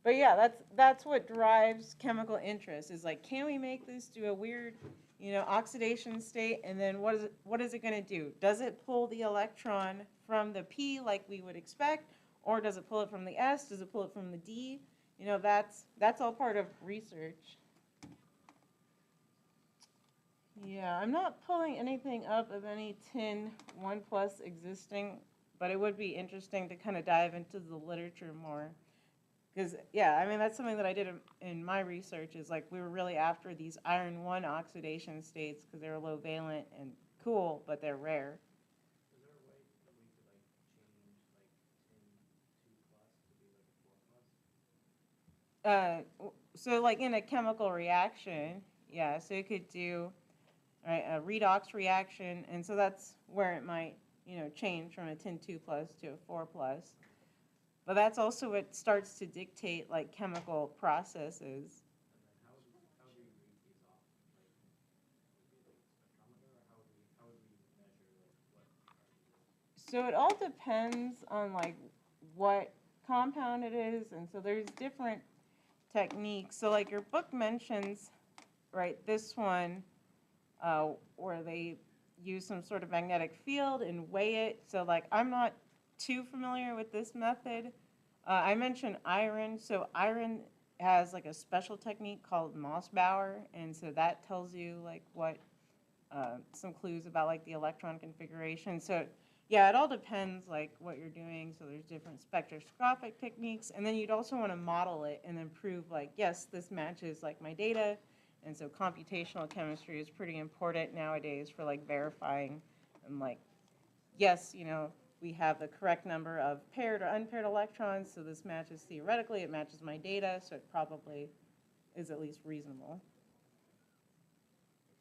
But yeah, that's what drives chemical interest, is like, can we make this do a weird, oxidation state, and then what is it going to do? Does it pull the electron from the P like we would expect, or does it pull it from the S? Does it pull it from the D? That's all part of research. Yeah, I'm not pulling anything up of any tin 1 plus existing, but it would be interesting to kind of dive into the literature more. Because, yeah, I mean, that's something that I did in my research, is like we were really after these iron 1 oxidation states because they're low valent and cool, but they're rare. Is there a way that we could like change like tin 2 plus to be like a 4 plus? So like in a chemical reaction, yeah, so it could do, right, a redox reaction, and so that's where it might, change from a tin 2 plus to a 4 plus. But that's also what starts to dictate like chemical processes. And then how would we read these off? Like, would it be like spectrometer, or how would we measure like what are these? So it all depends on like what compound it is, and so there's different techniques. So like your book mentions, right, this one, where they use some sort of magnetic field and weigh it. So like I'm not too familiar with this method. I mentioned iron. So iron has like a special technique called Mossbauer, and so that tells you like what some clues about like the electron configuration. So yeah, it all depends like what you're doing. So there's different spectroscopic techniques, and then you'd also want to model it and then prove like, yes, this matches like my data. And so computational chemistry is pretty important nowadays for like verifying and like, yes, we have the correct number of paired or unpaired electrons, so this matches theoretically, it matches my data, so it probably is at least reasonable.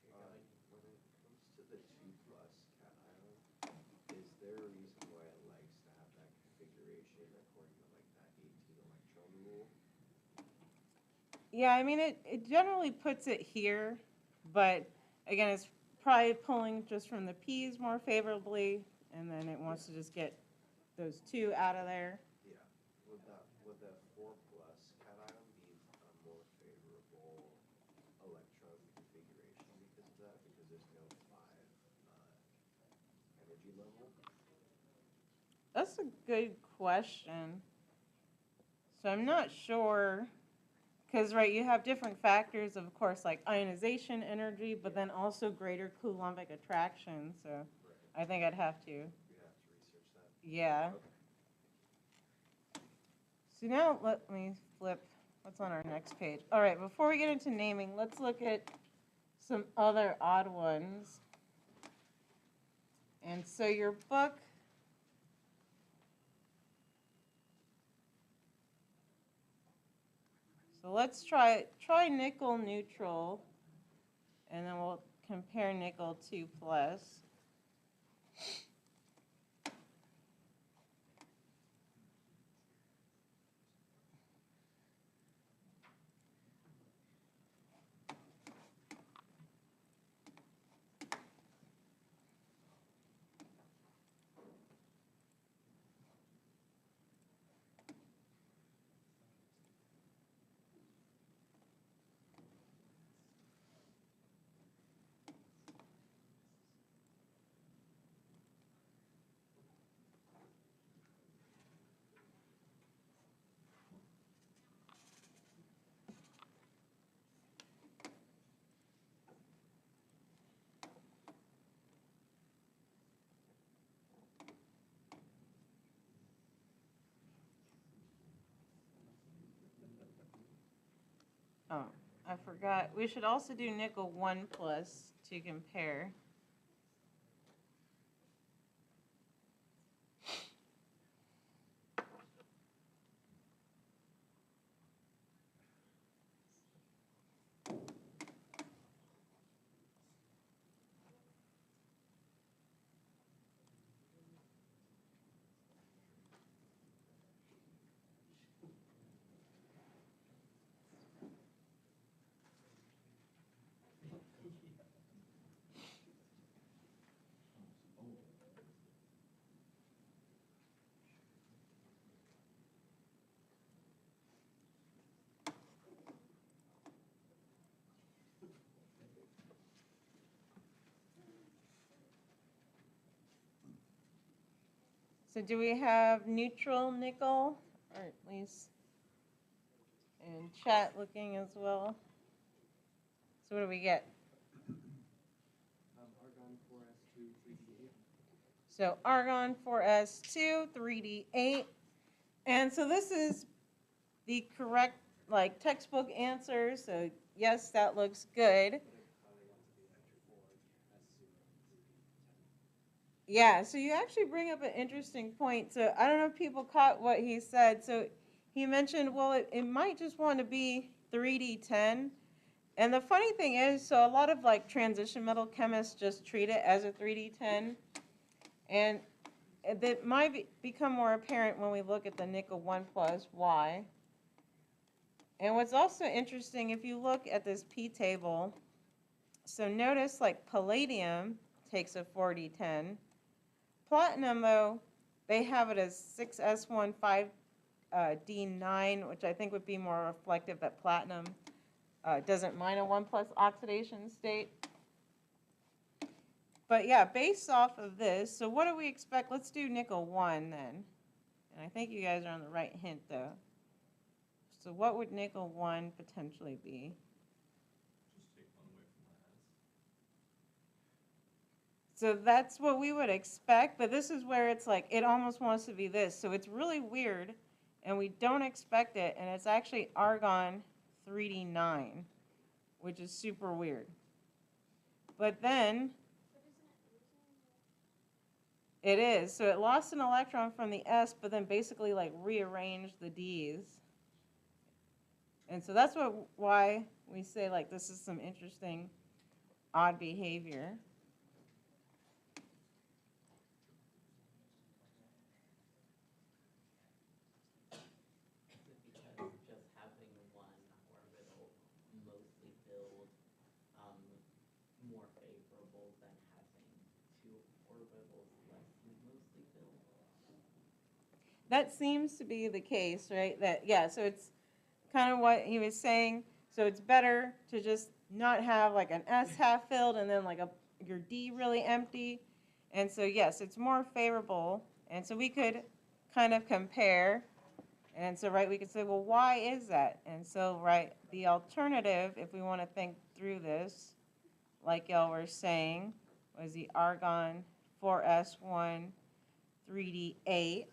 When it comes to the 2+ cation, is there a reason why it likes to have that configuration according to like that 18 electron rule? Yeah, I mean, it generally puts it here, but again, it's probably pulling just from the P's more favorably, and then it wants to just get those 2 out of there. Yeah. Would the 4+ cation be a more favorable electron configuration because of that? Because there's no 5 energy level? That's a good question. So I'm not sure, because, right, you have different factors, of course, like ionization energy, but then also greater Coulombic attraction, so I think I'd have to. You have to research that. Yeah. Okay. So now let me flip what's on our next page. All right, before we get into naming, let's look at some other odd ones. And so your book, so let's try nickel neutral, and then we'll compare nickel 2+. Oh, I forgot. We should also do nickel 1+ to compare. So do we have neutral nickel, or at least in chat looking as well? So what do we get? Argon 4s2 3d8. So argon 4s2, 3d8. And so this is the correct, like, textbook answer. So yes, that looks good. Yeah, so you actually bring up an interesting point. So I don't know if people caught what he said. So he mentioned, well, it might just want to be 3d10. And the funny thing is, so a lot of like transition metal chemists just treat it as a 3d10. And that might become more apparent when we look at the nickel 1+, why. And what's also interesting, if you look at this P table, so notice like palladium takes a 4d10. Platinum, though, they have it as 6s1 5d9, which I think would be more reflective that platinum doesn't mind a 1+ oxidation state. But yeah, based off of this, so what do we expect? Let's do nickel 1 then. And I think you guys are on the right hint, though. So what would nickel 1 potentially be? Just take one away from my head. So that's what we would expect, but this is where it's like, it almost wants to be this. So it's really weird, and we don't expect it, and it's actually argon 3d9, which is super weird. But then, It is. So it lost an electron from the s, but then basically like rearranged the d's. And so that's why we say like this is some interesting odd behavior. Is it because just having one orbital mostly filled more favorable than having two orbitals mostly filled? That seems to be the case, right? That, yeah, so it's kind of what he was saying. So it's better to just not have like an S half filled and then like your D really empty. And so yes, it's more favorable. And so we could kind of compare. And so, right, we could say, well, why is that? And so, right, the alternative, if we want to think through this, like y'all were saying, was the argon 4s1 3d8.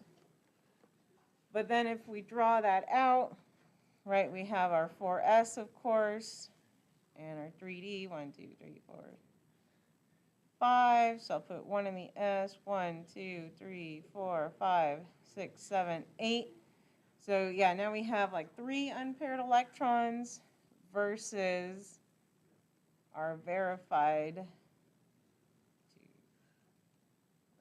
But then if we draw that out, right, we have our 4s, of course, and our 3d, 1, 2, 3, 4, 5. So I'll put 1 in the s, 1, 2, 3, 4, 5, 6, 7, 8. So yeah, now we have like 3 unpaired electrons versus our verified.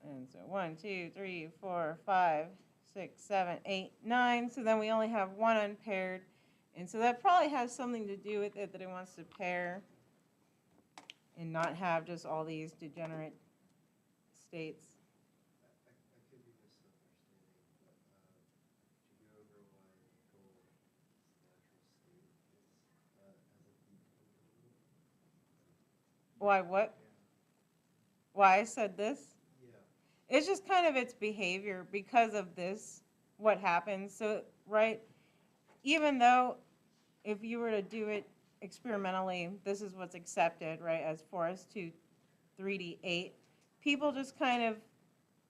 And so 1, 2, 3, 4, 5, 6, 7, 8, 9. So then we only have 1 unpaired. And so that probably has something to do with it, that it wants to pair and not have just all these degenerate states. I could be misunderstanding, but do you go over why nickel's natural state is as a deep orbital? Why what? Why I said this? Yeah. It's just kind of its behavior because of this, what happens. So, right, even though if you were to do it experimentally, this is what's accepted, right, as 4s2 3d8, people just kind of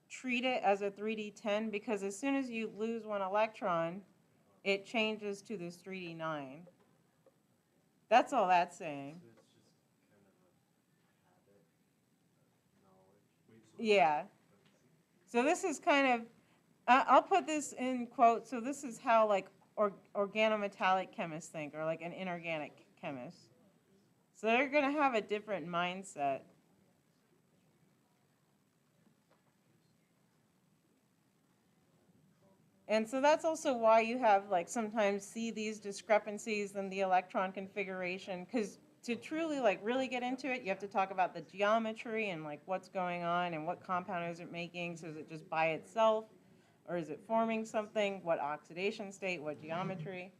treat it as a 3d10 because as soon as you lose 1 electron, it changes to this 3d9. That's all that's saying. So it's just kind of a habit of knowledge. Yeah. So this is kind of, I'll put this in quotes. So this is how like organometallic chemists think, or like an inorganic chemist. So they're going to have a different mindset. And so that's also why you have like sometimes see these discrepancies in the electron configuration, because to truly like really get into it, you have to talk about the geometry and like what's going on and what compound is it making. So is it just by itself, or is it forming something? What oxidation state? What geometry?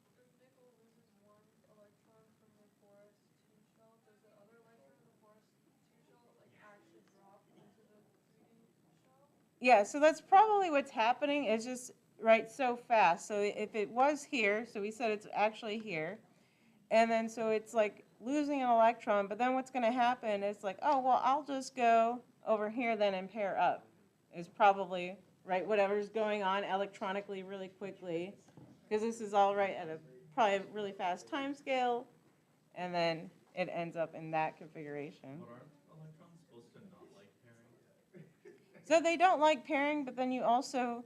So if nickel loses one electron from the 4s2 shell, does the other electron in the 4s2 shell like actually drop into the 3d shell? Yeah, so that's probably what's happening. It's just right so fast. So if it was here, so we said it's actually here, and then so it's like losing an electron, but then what's going to happen is like, oh, well, I'll just go over here then and pair up, is probably, right, whatever's going on electronically really quickly, because this is all right at a probably a really fast time scale, and then it ends up in that configuration. But aren't electrons supposed to not like pairing? So they don't like pairing, but then you also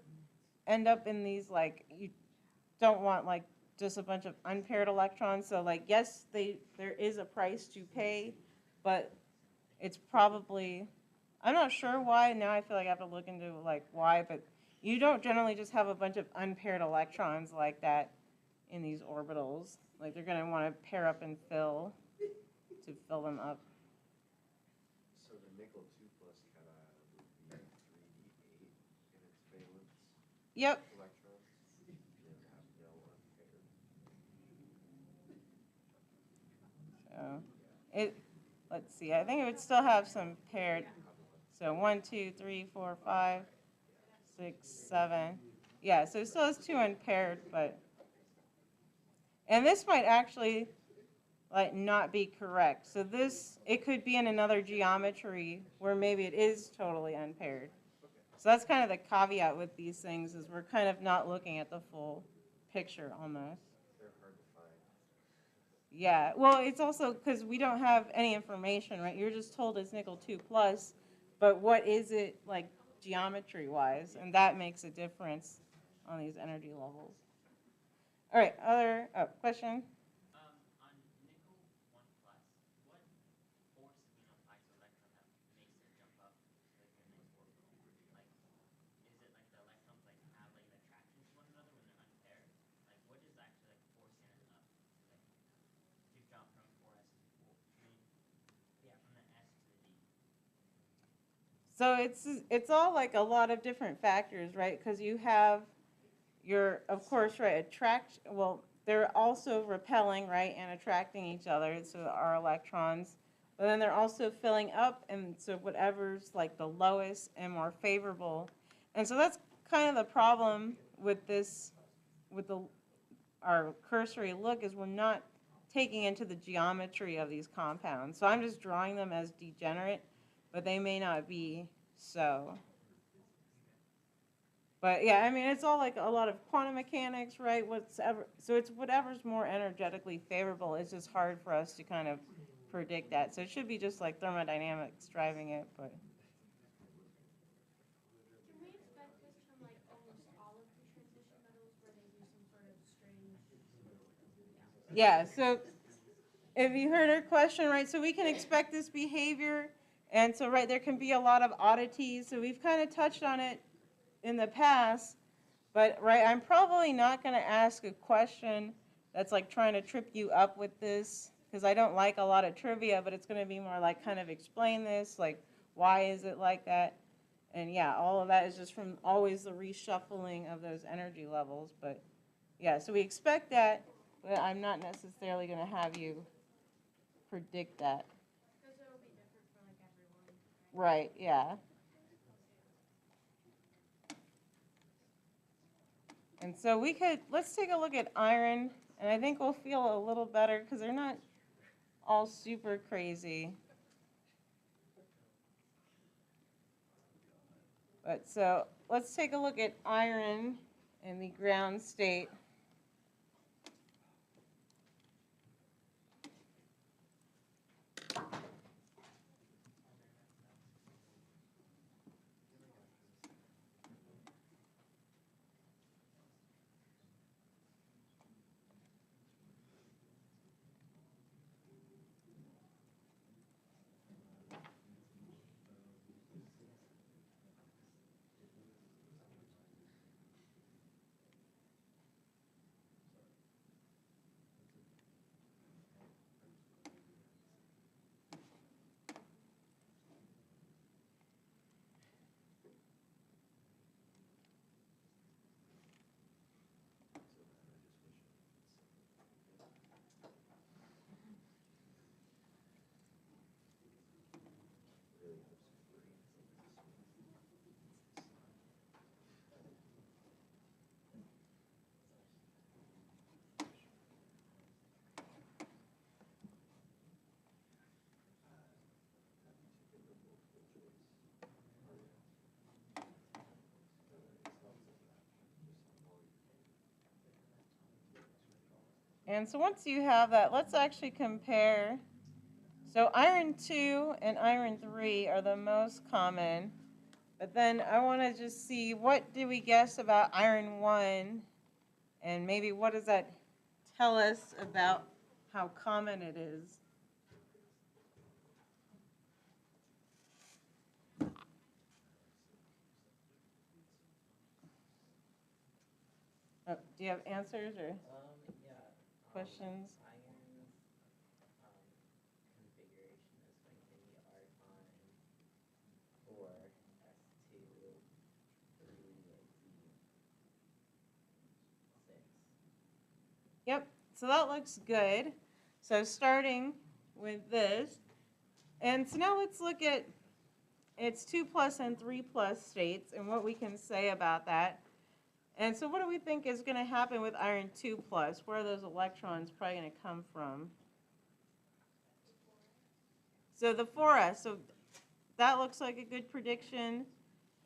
end up in these, like, you don't want, like, just a bunch of unpaired electrons. So, like, yes, there is a price to pay, but it's probably, I'm not sure why. Now I feel like I have to look into, like, why, but you don't generally just have a bunch of unpaired electrons like that in these orbitals. Like, they're going to want to pair up and fill to fill them up. So the nickel 2 plus cation would be 3d8 in its valence Yep. electrons and have no unpaired. So let's see, I think it would still have some paired. So 1, 2, 3, 4, 5, 6, 7. Yeah, so it still has 2 unpaired, but, and this might actually like not be correct. So this, it could be in another geometry where maybe it is totally unpaired. So that's kind of the caveat with these things, is we're kind of not looking at the full picture almost. They're hard to find. Yeah, well, it's also because we don't have any information, right? You're just told it's nickel 2 plus, but what is it like geometry wise? And that makes a difference on these energy levels. All right, other question? On nickel 1 plus, what force is being applied to electron that makes it jump up to like your next orbital? Like, is it like the electrons like have like an attraction to one another when they're unpaired? Like, what is actually like forcing it up to jump from 4s to 4? I mean, yeah, from the S to the D. So it's all like a lot of different factors, right? Because you have your, of course, right, well, they're also repelling, right, and attracting each other, so our electrons. But then they're also filling up, and so whatever's like the lowest and more favorable. And so that's kind of the problem with this, with our cursory look, is we're not taking into the geometry of these compounds. So I'm just drawing them as degenerate, but they may not be so. But yeah, I mean, it's all like a lot of quantum mechanics, right? So it's whatever's more energetically favorable. It's just hard for us to kind of predict that. So it should be just like thermodynamics driving it, but. Can we expect this from like almost all of the transition metals where they do some sort of strange? Yeah, so if you heard her question, right, so we can expect this behavior. And so, right, there can be a lot of oddities. So we've kind of touched on it in the past, but right, I'm probably not going to ask a question that's like trying to trip you up with this, because I don't like a lot of trivia, but it's going to be more like kind of explain this, like why is it like that? And yeah, all of that is just from always the reshuffling of those energy levels. But yeah, so we expect that, but I'm not necessarily going to have you predict that. Because it will be different for like everyone, right? Right, yeah. And so let's take a look at iron, and I think we'll feel a little better because they're not all super crazy. But so let's take a look at iron in the ground state. And so once you have that, let's actually compare. So iron 2 and iron 3 are the most common. But then I want to just see, what do we guess about iron 1? And maybe what does that tell us about how common it is? Oh, do you have answers or Yeah. questions? Iron's configuration is going to be argon 4, S2, 3, Z6. Yep, so that looks good. So starting with this. And so now let's look at its 2 plus and 3 plus states and what we can say about that. And so what do we think is going to happen with iron 2 plus? Where are those electrons probably going to come from? So the 4s, so that looks like a good prediction.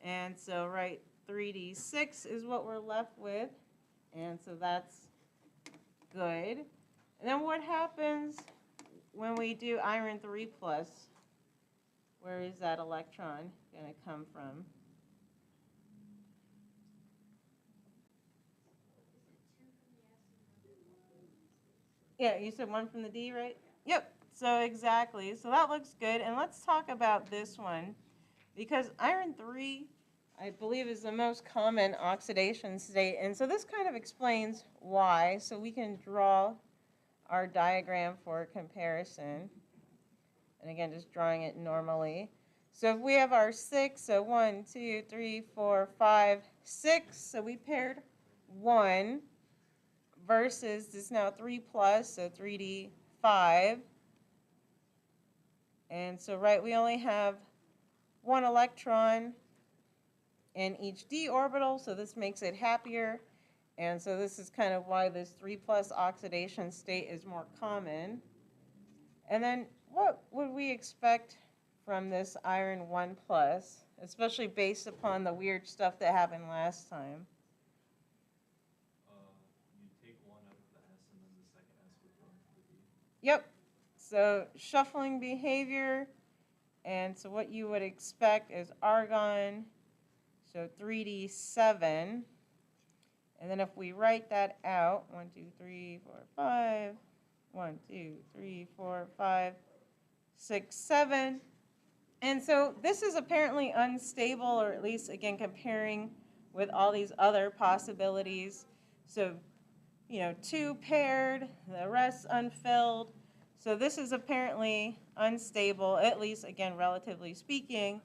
And so, right, 3d6 is what we're left with. And so that's good. And then what happens when we do iron 3 plus? Where is that electron going to come from? Yeah, you said 1 from the D, right? Yep, so exactly. So that looks good. And let's talk about this one, because iron 3, I believe, is the most common oxidation state. And so this kind of explains why. So we can draw our diagram for comparison. And again, just drawing it normally. So if we have our 6, so 1, 2, 3, 4, 5, 6. So we paired 1 versus this now 3 plus, so 3D 5. And so, right, we only have 1 electron in each d orbital, so this makes it happier. And so this is kind of why this 3 plus oxidation state is more common. And then what would we expect from this iron 1 plus, especially based upon the weird stuff that happened last time? You take one out of the S and then the second S would go into the D. Yep. So shuffling behavior. And so what you would expect is argon, so 3D7. And then if we write that out, 1, 2, 3, 4, 5, 1, 2, 3, 4, 5, 6, 7. And so this is apparently unstable, or at least, again, comparing with all these other possibilities. So, 2 paired, the rest unfilled. So this is apparently unstable, at least, again, relatively speaking,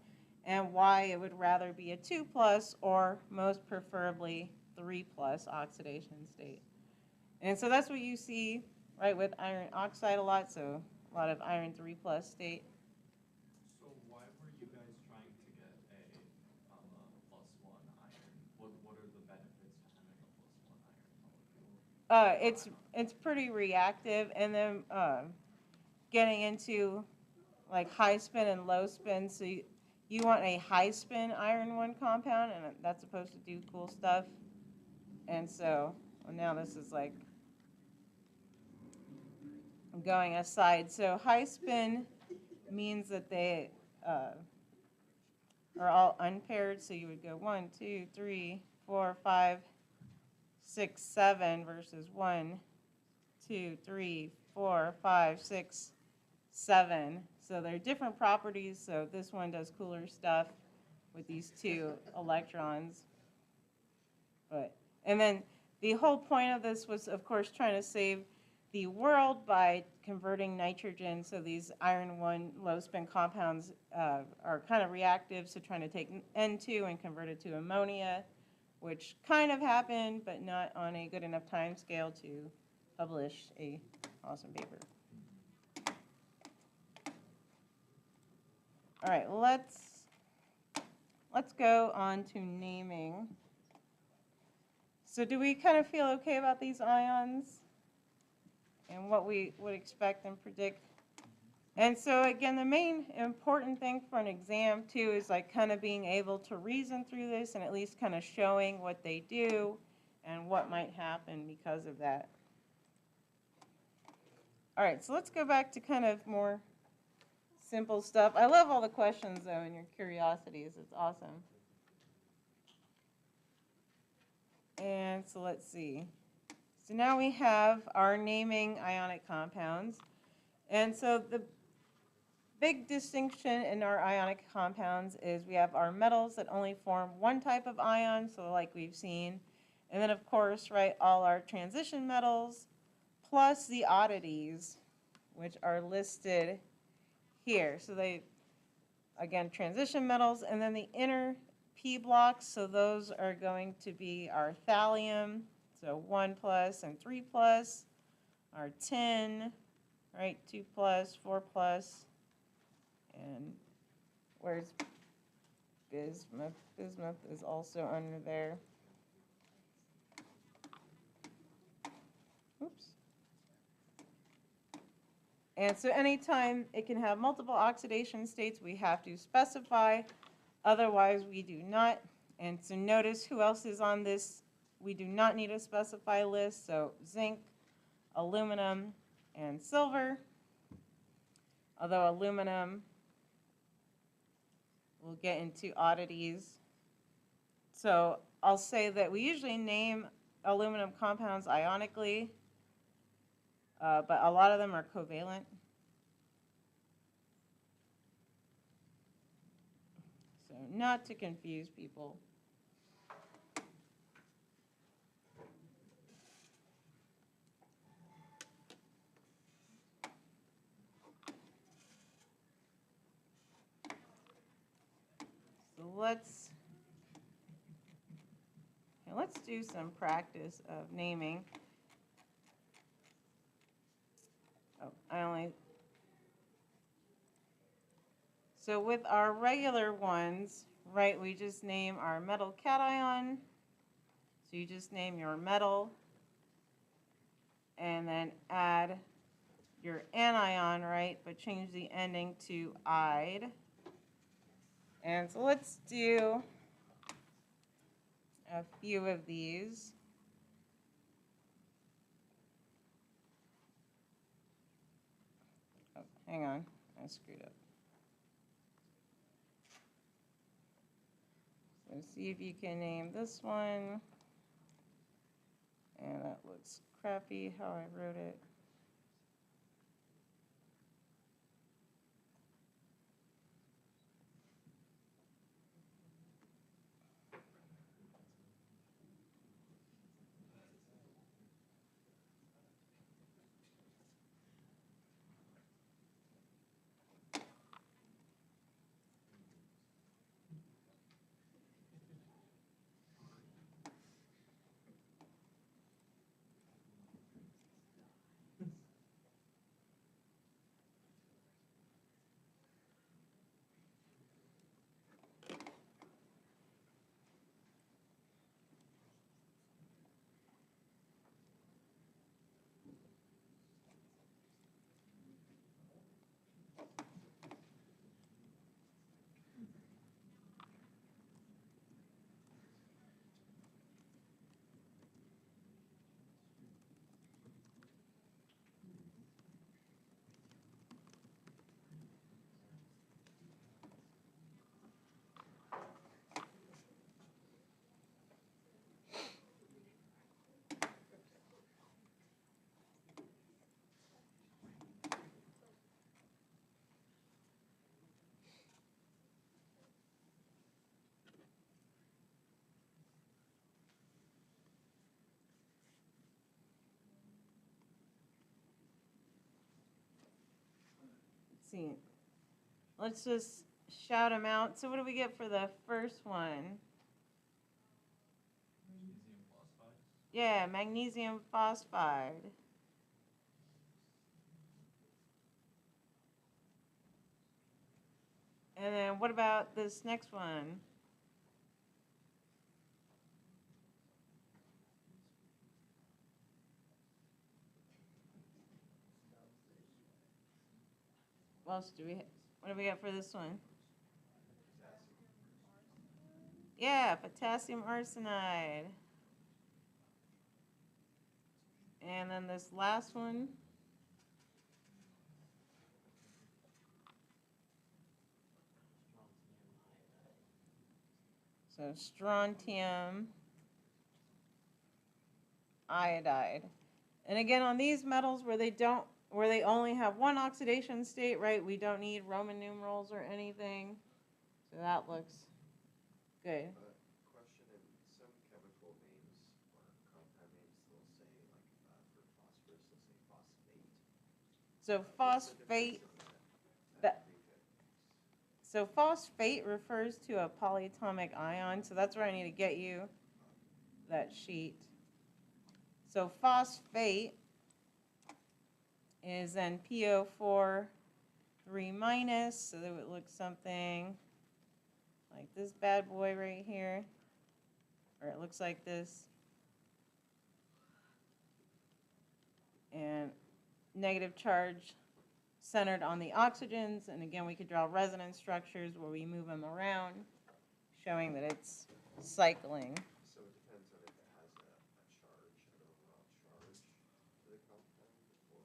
and why it would rather be a 2 plus or most preferably 3 plus oxidation state. And so that's what you see, right, with iron oxide a lot, so a lot of iron 3 plus state. So why were you guys trying to get a +1 iron? What are the benefits to having a +1 iron molecule? It's pretty reactive, and then getting into like high spin and low spin. So you want a high spin iron 1 compound, and that's supposed to do cool stuff. And so now this is like going aside. So high spin means that they are all unpaired. So you would go 1, 2, 3, 4, 5, 6, 7 versus 1, 2, 3, 4, 5, 6, 7. So they're different properties. So this one does cooler stuff with these 2 electrons. And then the whole point of this was, of course, trying to save the world by converting nitrogen. So these iron 1 low spin compounds are kind of reactive. So trying to take N2 and convert it to ammonia, which kind of happened, but not on a good enough time scale to publish a awesome paper. All right, let's go on to naming. So do we kind of feel okay about these ions and what we would expect and predict? And so again, the main important thing for an exam too is like kind of being able to reason through this and at least kind of showing what they do and what might happen because of that. All right, so let's go back to kind of more simple stuff. I love all the questions though and your curiosities. It's awesome. And so let's see. So now we have our naming ionic compounds. And so the big distinction in our ionic compounds is we have our metals that only form one type of ion, so like we've seen. And then, of course, right, all our transition metals plus the oddities, which are listed here. So they, again, transition metals, and then the inner P blocks, so those are going to be our thallium, so 1 plus and 3 plus, our tin, right, 2 plus, 4 plus, and where's bismuth? Bismuth is also under there. Oops. And so anytime it can have multiple oxidation states, we have to specify. Otherwise, we do not. And so notice who else is on this. We do not need a specify list. So zinc, aluminum, and silver. Although aluminum, we'll get into oddities. So I'll say that we usually name aluminum compounds ionically, but a lot of them are covalent. So not to confuse people. So let's do some practice of naming. Oh, so with our regular ones, right, we just name our metal cation. So you just name your metal and then add your anion, right, but change the ending to "ide." And so let's do a few of these. Oh, hang on, I screwed up. So see if you can name this one. And that looks crappy how I wrote it. Let's see. Let's just shout them out. So what do we get for the first one? Magnesium phosphide. Yeah, magnesium phosphide. And then what about this next one? What else do we? What do we got for this one? Yeah, potassium arsenide. And then this last one. So strontium iodide. And again, on these metals where they only have one oxidation state, right? We don't need Roman numerals or anything. So that looks good. Question, in some chemical names or compound names, they'll say, like, for phosphorus, they'll say phosphate. So What's the phosphate, difference in that? so phosphate refers to a polyatomic ion. So that's where I need to get you that sheet. So phosphate is then PO4 3 minus, so that would look something like this bad boy right here, or it looks like this. And negative charge centered on the oxygens, and again, we could draw resonance structures where we move them around, showing that it's cycling. So it depends on if it has a charge, an overall charge to the compound, or?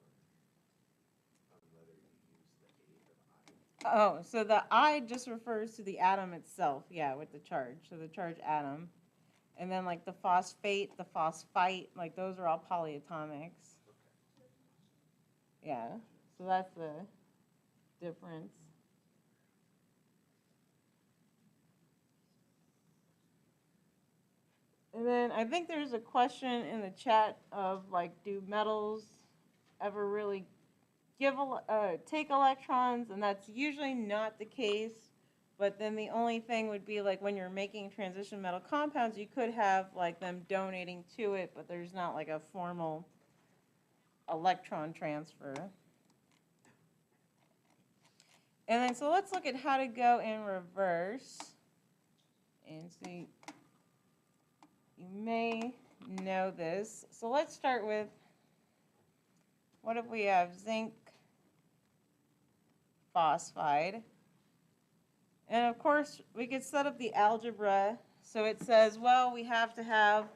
Oh, so the I just refers to the atom itself, yeah, with the charge. So the charge atom. And then like the phosphate, the phosphite, like those are all polyatomics. Yeah, so that's the difference. And then I think there's a question in the chat of like, do metals ever really take electrons? And that's usually not the case. But then the only thing would be like when you're making transition metal compounds, you could have like them donating to it, but there's not like a formal electron transfer. And then so let's look at how to go in reverse. And see, you may know this. So let's start with, what if we have zinc phosphide? And of course, we could set up the algebra. So it says, well, we have to have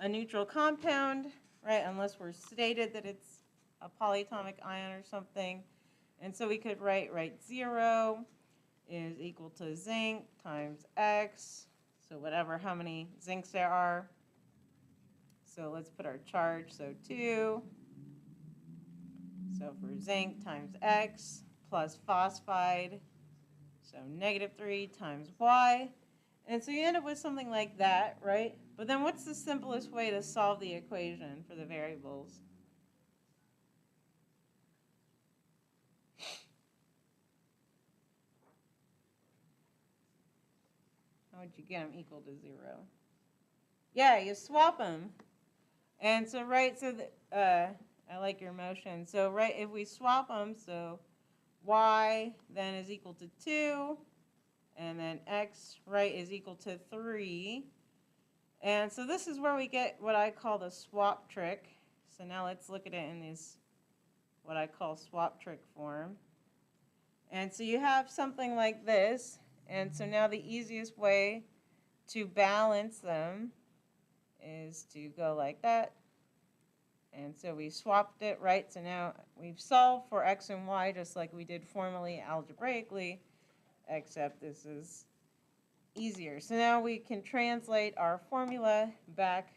a neutral compound, right? Unless we're stated that it's a polyatomic ion or something. And so we could write 0 is equal to zinc times X. So whatever, how many zincs there are. So let's put our charge, so 2. So for zinc times X plus phosphide, so -3 times Y. And so you end up with something like that, right? But then what's the simplest way to solve the equation for the variables? How would you get them equal to 0? Yeah, you swap them. And so, right, so I like your motion. So, right, if we swap them, so Y then is equal to 2, and then X, right, is equal to 3. And so this is where we get what I call the swap trick. So now let's look at it in this, what I call swap trick form. And so you have something like this. And so now the easiest way to balance them is to go like that. And so we swapped it, right? So now we've solved for X and Y just like we did formally algebraically, except this is easier. So now we can translate our formula back,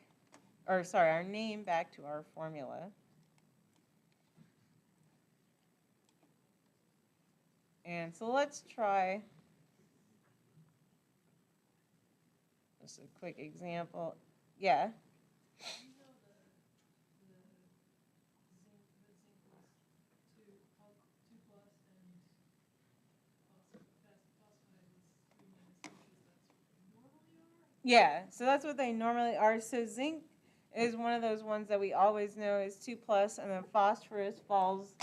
or sorry, our name back to our formula. And so let's try just a quick example. Yeah. You know the zinc was 2 plus and phosphide is 3 minus 6. That's what they normally are? Yeah, so that's what they normally are. So zinc is one of those ones that we always know is 2 plus, and then phosphorus falls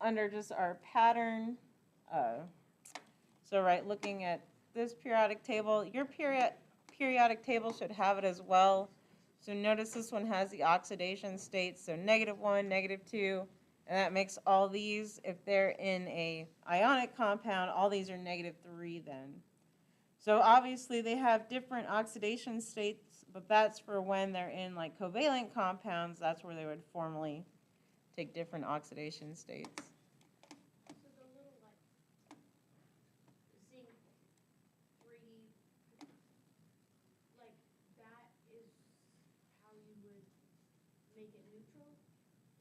under just our pattern. So right, looking at this periodic table, your periodic table should have it as well. So notice this one has the oxidation states, so -1, -2, and that makes all these, if they're in a ionic compound, all these are -3 then. So obviously they have different oxidation states, but that's for when they're in like covalent compounds, that's where they would formally take different oxidation states. So the little like zinc 3, like that is how you would make it neutral?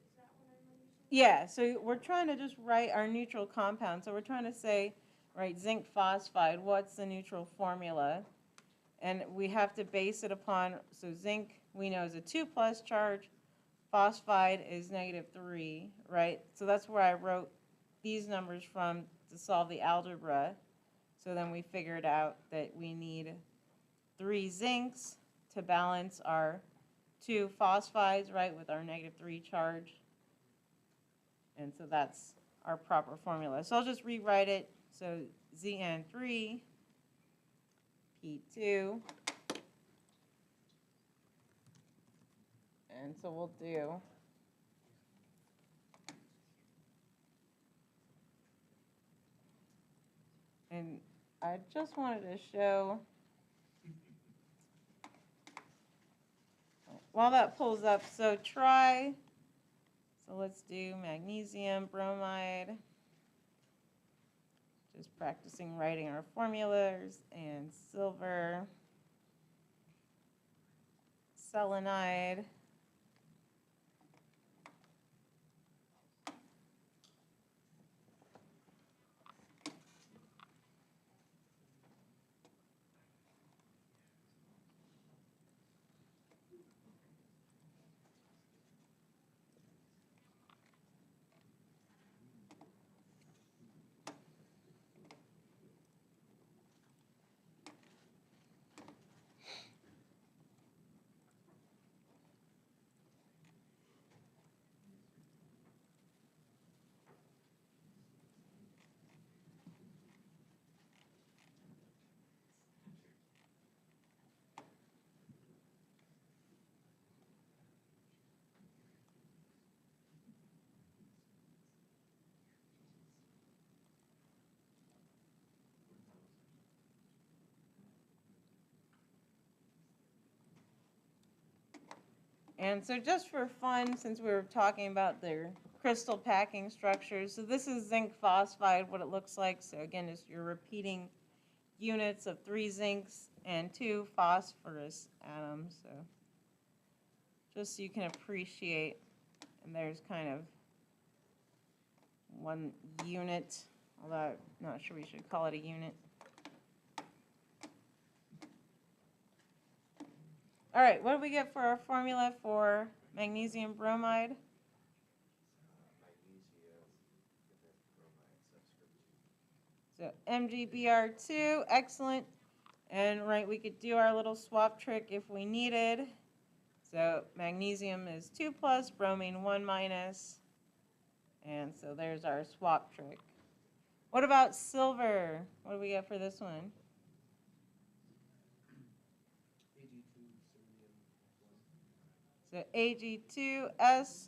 Is that what I'm understanding? Yeah, so we're trying to just write our neutral compound. So we're trying to say, right, zinc phosphide, what's the neutral formula? And we have to base it upon, so zinc we know is a 2 plus charge, phosphide is -3, right? So that's where I wrote these numbers from to solve the algebra. So then we figured out that we need 3 zincs to balance our 2 phosphides, right, with our -3 charge. And so that's our proper formula. So I'll just rewrite it. So Zn3, P2. And so we'll do and I just wanted to show, while that pulls up, so let's do magnesium bromide, Just practicing writing our formulas. And silver, selenide, and so just for fun, since we were talking about their crystal packing structures, so this is zinc phosphide, what it looks like. So again, is you're repeating units of 3 zincs and 2 phosphorus atoms. So just so you can appreciate, and there's kind of 1 unit, although I'm not sure we should call it a unit. All right, what do we get for our formula for magnesium bromide? So MgBr2, excellent. And right, we could do our little swap trick if we needed. So magnesium is 2 plus, bromine 1 minus. And so there's our swap trick. What about silver? What do we get for this one? So Ag2S,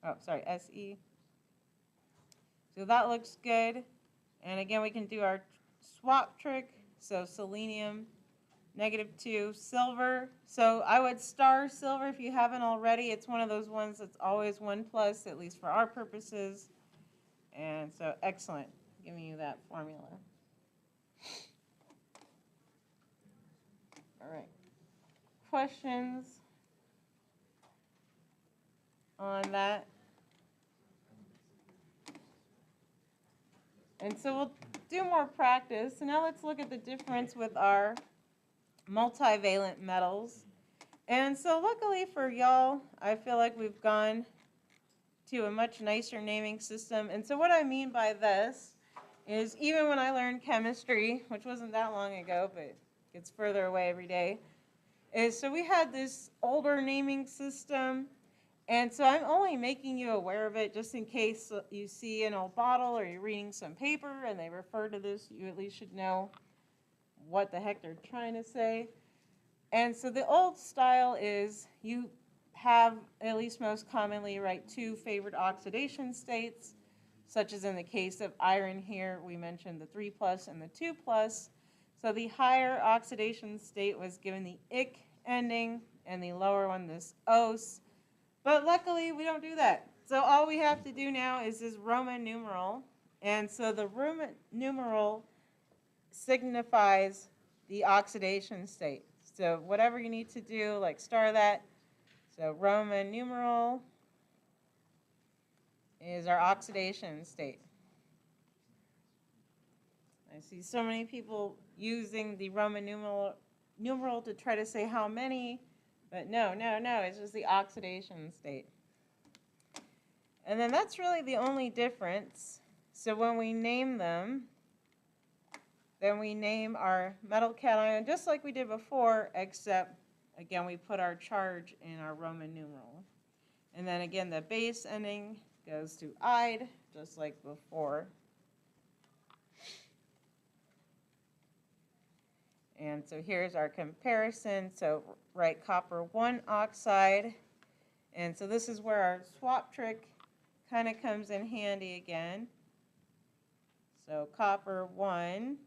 oh, sorry, Se. So that looks good. And again, we can do our swap trick. So selenium, -2, silver. So I would star silver if you haven't already. It's one of those ones that's always 1 plus, at least for our purposes. And so excellent, giving you that formula. All right. Questions on that? And so we'll do more practice. So now let's look at the difference with our multivalent metals. And so luckily for y'all, I feel like we've gone to a much nicer naming system. And so what I mean by this is even when I learned chemistry, which wasn't that long ago, but gets further away every day, is so we had this older naming system. And so I'm only making you aware of it just in case you see an old bottle or you're reading some paper and they refer to this, you at least should know what the heck they're trying to say. And so the old style is you have, at least most commonly, write 2 favored oxidation states, such as in the case of iron here, we mentioned the 3 plus and the 2 plus. So the higher oxidation state was given the ic ending, and the lower one this os. But luckily, we don't do that. So all we have to do now is this Roman numeral. And so the Roman numeral signifies the oxidation state. So whatever you need to do, like star that. So Roman numeral is our oxidation state. I see so many people using the Roman numeral to try to say how many. But no, it's just the oxidation state. And then that's really the only difference. So when we name them, then we name our metal cation just like we did before, except, again, we put our charge in our Roman numeral. And then again, the base ending goes to "ide", just like before. And so here's our comparison. So write copper 1 oxide. And so this is where our swap trick kind of comes in handy again. So copper 1,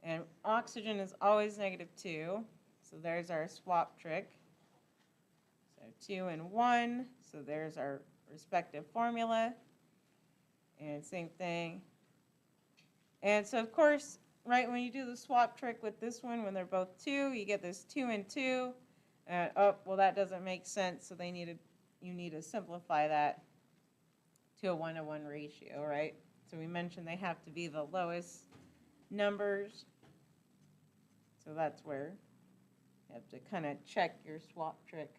and oxygen is always -2. So there's our swap trick. So 2 and 1. So there's our respective formula. And same thing And so of course, right when you do the swap trick with this one, when they're both 2, you get this 2 and 2. And oh, well that doesn't make sense, so you need to simplify that to a 1-to-1 ratio, right? So we mentioned they have to be the lowest numbers. So that's where you have to kind of check your swap trick.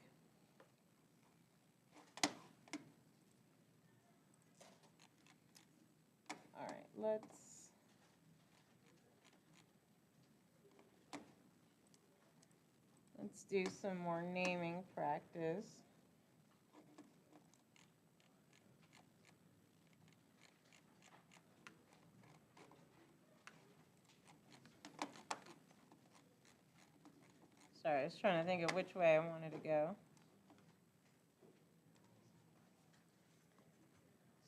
All right, let's do some more naming practice. Sorry, I was trying to think of which way I wanted to go.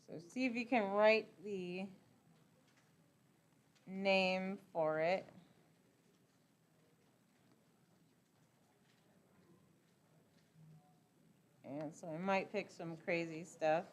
So see if you can write the name for it. And so I might pick some crazy stuff.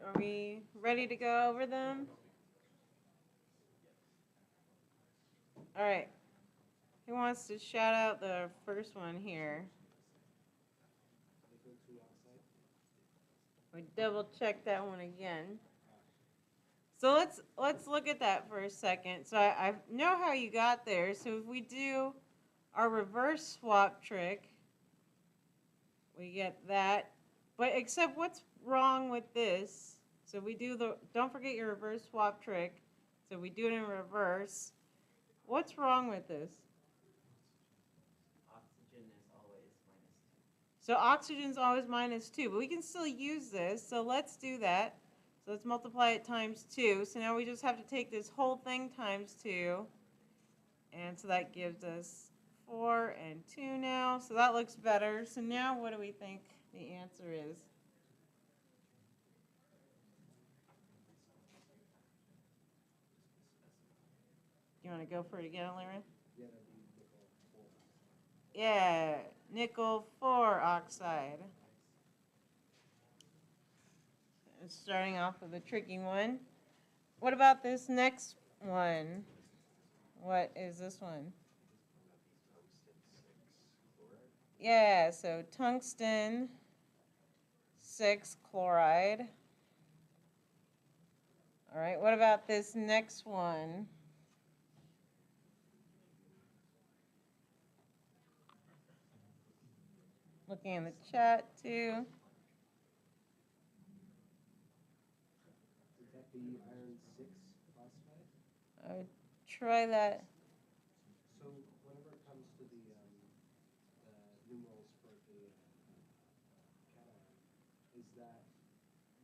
Are we ready to go over them? All right. Who wants to shout out the first one here? We double check that one again. So let's look at that for a second. So I know how you got there. So if we do our reverse swap trick, we get that. But except what's wrong with this? So we do don't forget your reverse swap trick. So we do it in reverse. What's wrong with this? Oxygen is always -2. So oxygen's always -2, but we can still use this. So let's do that. So let's multiply it times 2. So now we just have to take this whole thing times 2. And so that gives us 4 and 2 now. So that looks better. So now what do we think the answer is? You want to go for it again, Larry? Yeah, nickel 4 oxide. Starting off with a tricky one. What about this next one? What is this one? Yeah, so tungsten 6 chloride. All right, what about this next one? Looking in the chat too. Would that be iron 6 phosphide? Try that. So whenever it comes to the numerals for the cation, is that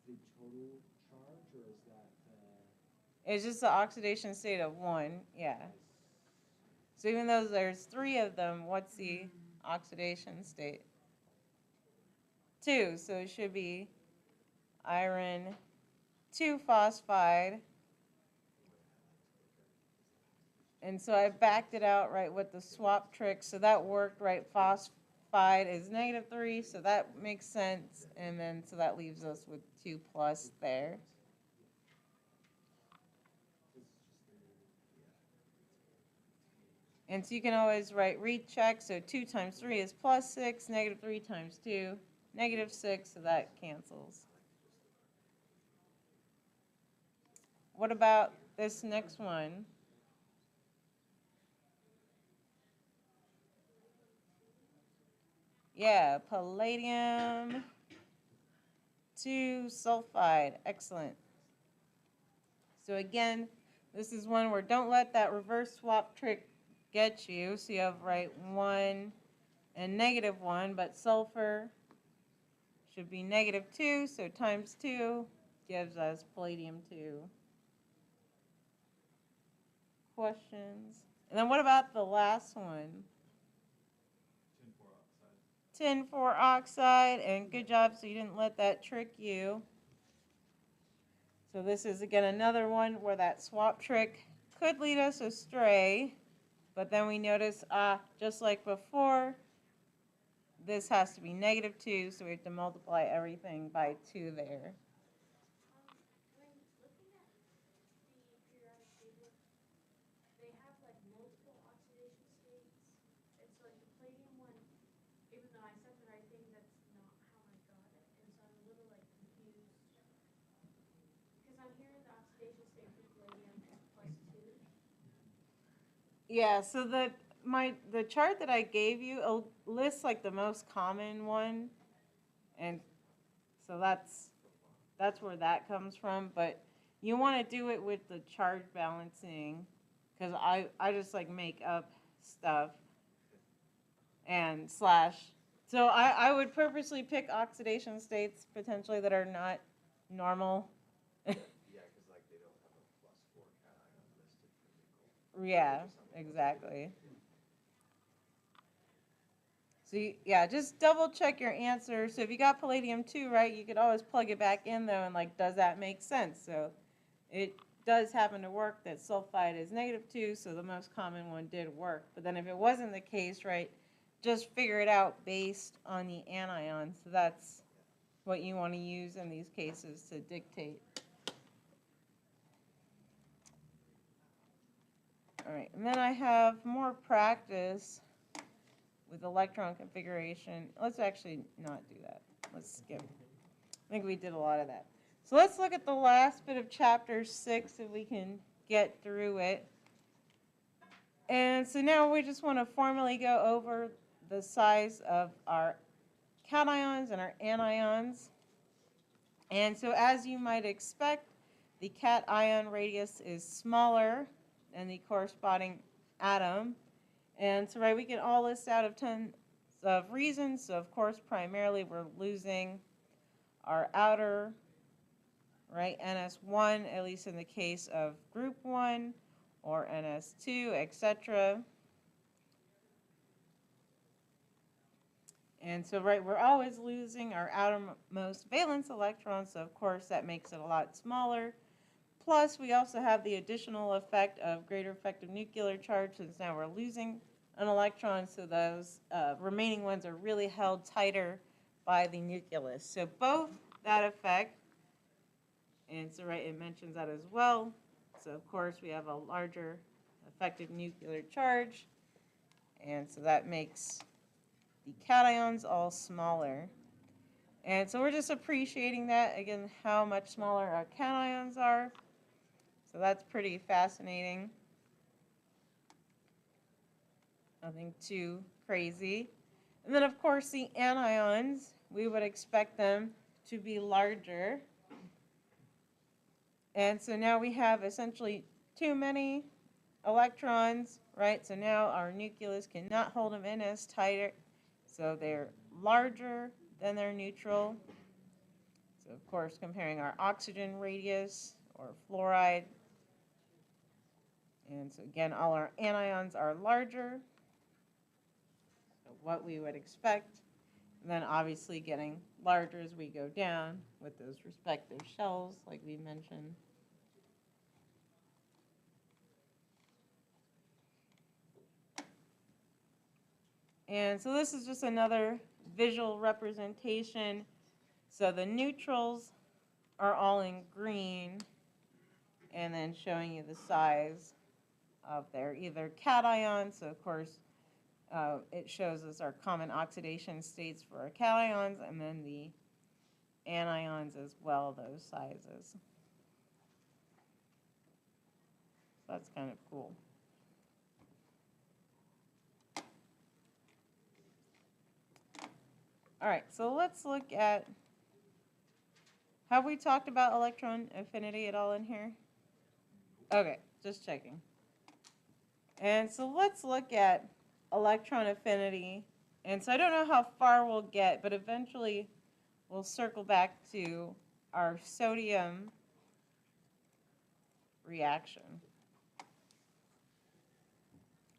the total charge or is that It's just the oxidation state of 1, yeah. So even though there's 3 of them, what's the oxidation state? 2, so it should be iron 2 phosphide. And so I backed it out right with the swap trick, so that worked right. Phosphide is -3, so that makes sense. And then so that leaves us with 2 plus there. And so you can always recheck. So 2 times 3 is +6, -3 times 2, -6, so that cancels. What about this next one? Yeah, palladium 2 sulfide. Excellent. So again, this is one where don't let that reverse swap trick get you. So you have 1 and -1, but sulfur should be -2, so times 2 gives us palladium 2. Questions? And then what about the last one? Tin 4 oxide, and good job, so you didn't let that trick you. So this is again another one where that swap trick could lead us astray, but then we notice, just like before, this has to be -2, so we have to multiply everything by 2 there. When looking at the periodic table, they have like multiple oxidation states. And so like the palladium one, even though I said the right thing, that's not how I got it. And so I'm a little like confused. Because I'm hearing the oxidation state for palladium is +2. Yeah, so the chart that I gave you lists like the most common one, and so that's where that comes from. But you want to do it with the charge balancing, because I just like make up stuff and slash. So I would purposely pick oxidation states potentially that are not normal. Yeah, because like they don't have a +4 cation listed for nickel. Yeah, exactly. So yeah, just double check your answer. So if you got palladium 2 right, you could always plug it back in though, and like, does that make sense? So it does happen to work that sulfide is -2, so the most common one did work. But then if it wasn't the case, right, just figure it out based on the anion. So that's what you want to use in these cases to dictate. All right, and then I have more practice with electron configuration. Let's actually not do that. Let's skip. I think we did a lot of that. So let's look at the last bit of chapter 6 if we can get through it. And so now we just want to formally go over the size of our cations and our anions. And so as you might expect, the cation radius is smaller than the corresponding atom. And so, right, we can all list out of tons of reasons. So, of course, primarily we're losing our outer, right, NS1, at least in the case of group 1, or NS2, etc. And so, right, we're always losing our outermost valence electrons, so of course that makes it a lot smaller. Plus, we also have the additional effect of greater effective nuclear charge, since now we're losing an electron, so those remaining ones are really held tighter by the nucleus. So both that effect, and so right, it mentions that as well. So of course we have a larger effective nuclear charge, and so that makes the cations all smaller. And so we're just appreciating that, again, how much smaller our cations are. So that's pretty fascinating. Nothing too crazy. And then, of course, the anions, we would expect them to be larger. And so now we have essentially too many electrons, right? So now our nucleus cannot hold them in as tighter. So they're larger than their neutral. So, of course, comparing our oxygen radius or fluoride. And so, again, all our anions are larger. So what we would expect. And then, obviously, getting larger as we go down with those respective shells, like we mentioned. And so this is just another visual representation. So the neutrals are all in green, and then showing you the size of their either cation. So of course, it shows us our common oxidation states for our cations, and then the anions as well, those sizes. So that's kind of cool. All right, so let's look at, have we talked about electron affinity at all in here? Okay, just checking. And so let's look at electron affinity. And so I don't know how far we'll get, but eventually we'll circle back to our sodium reaction.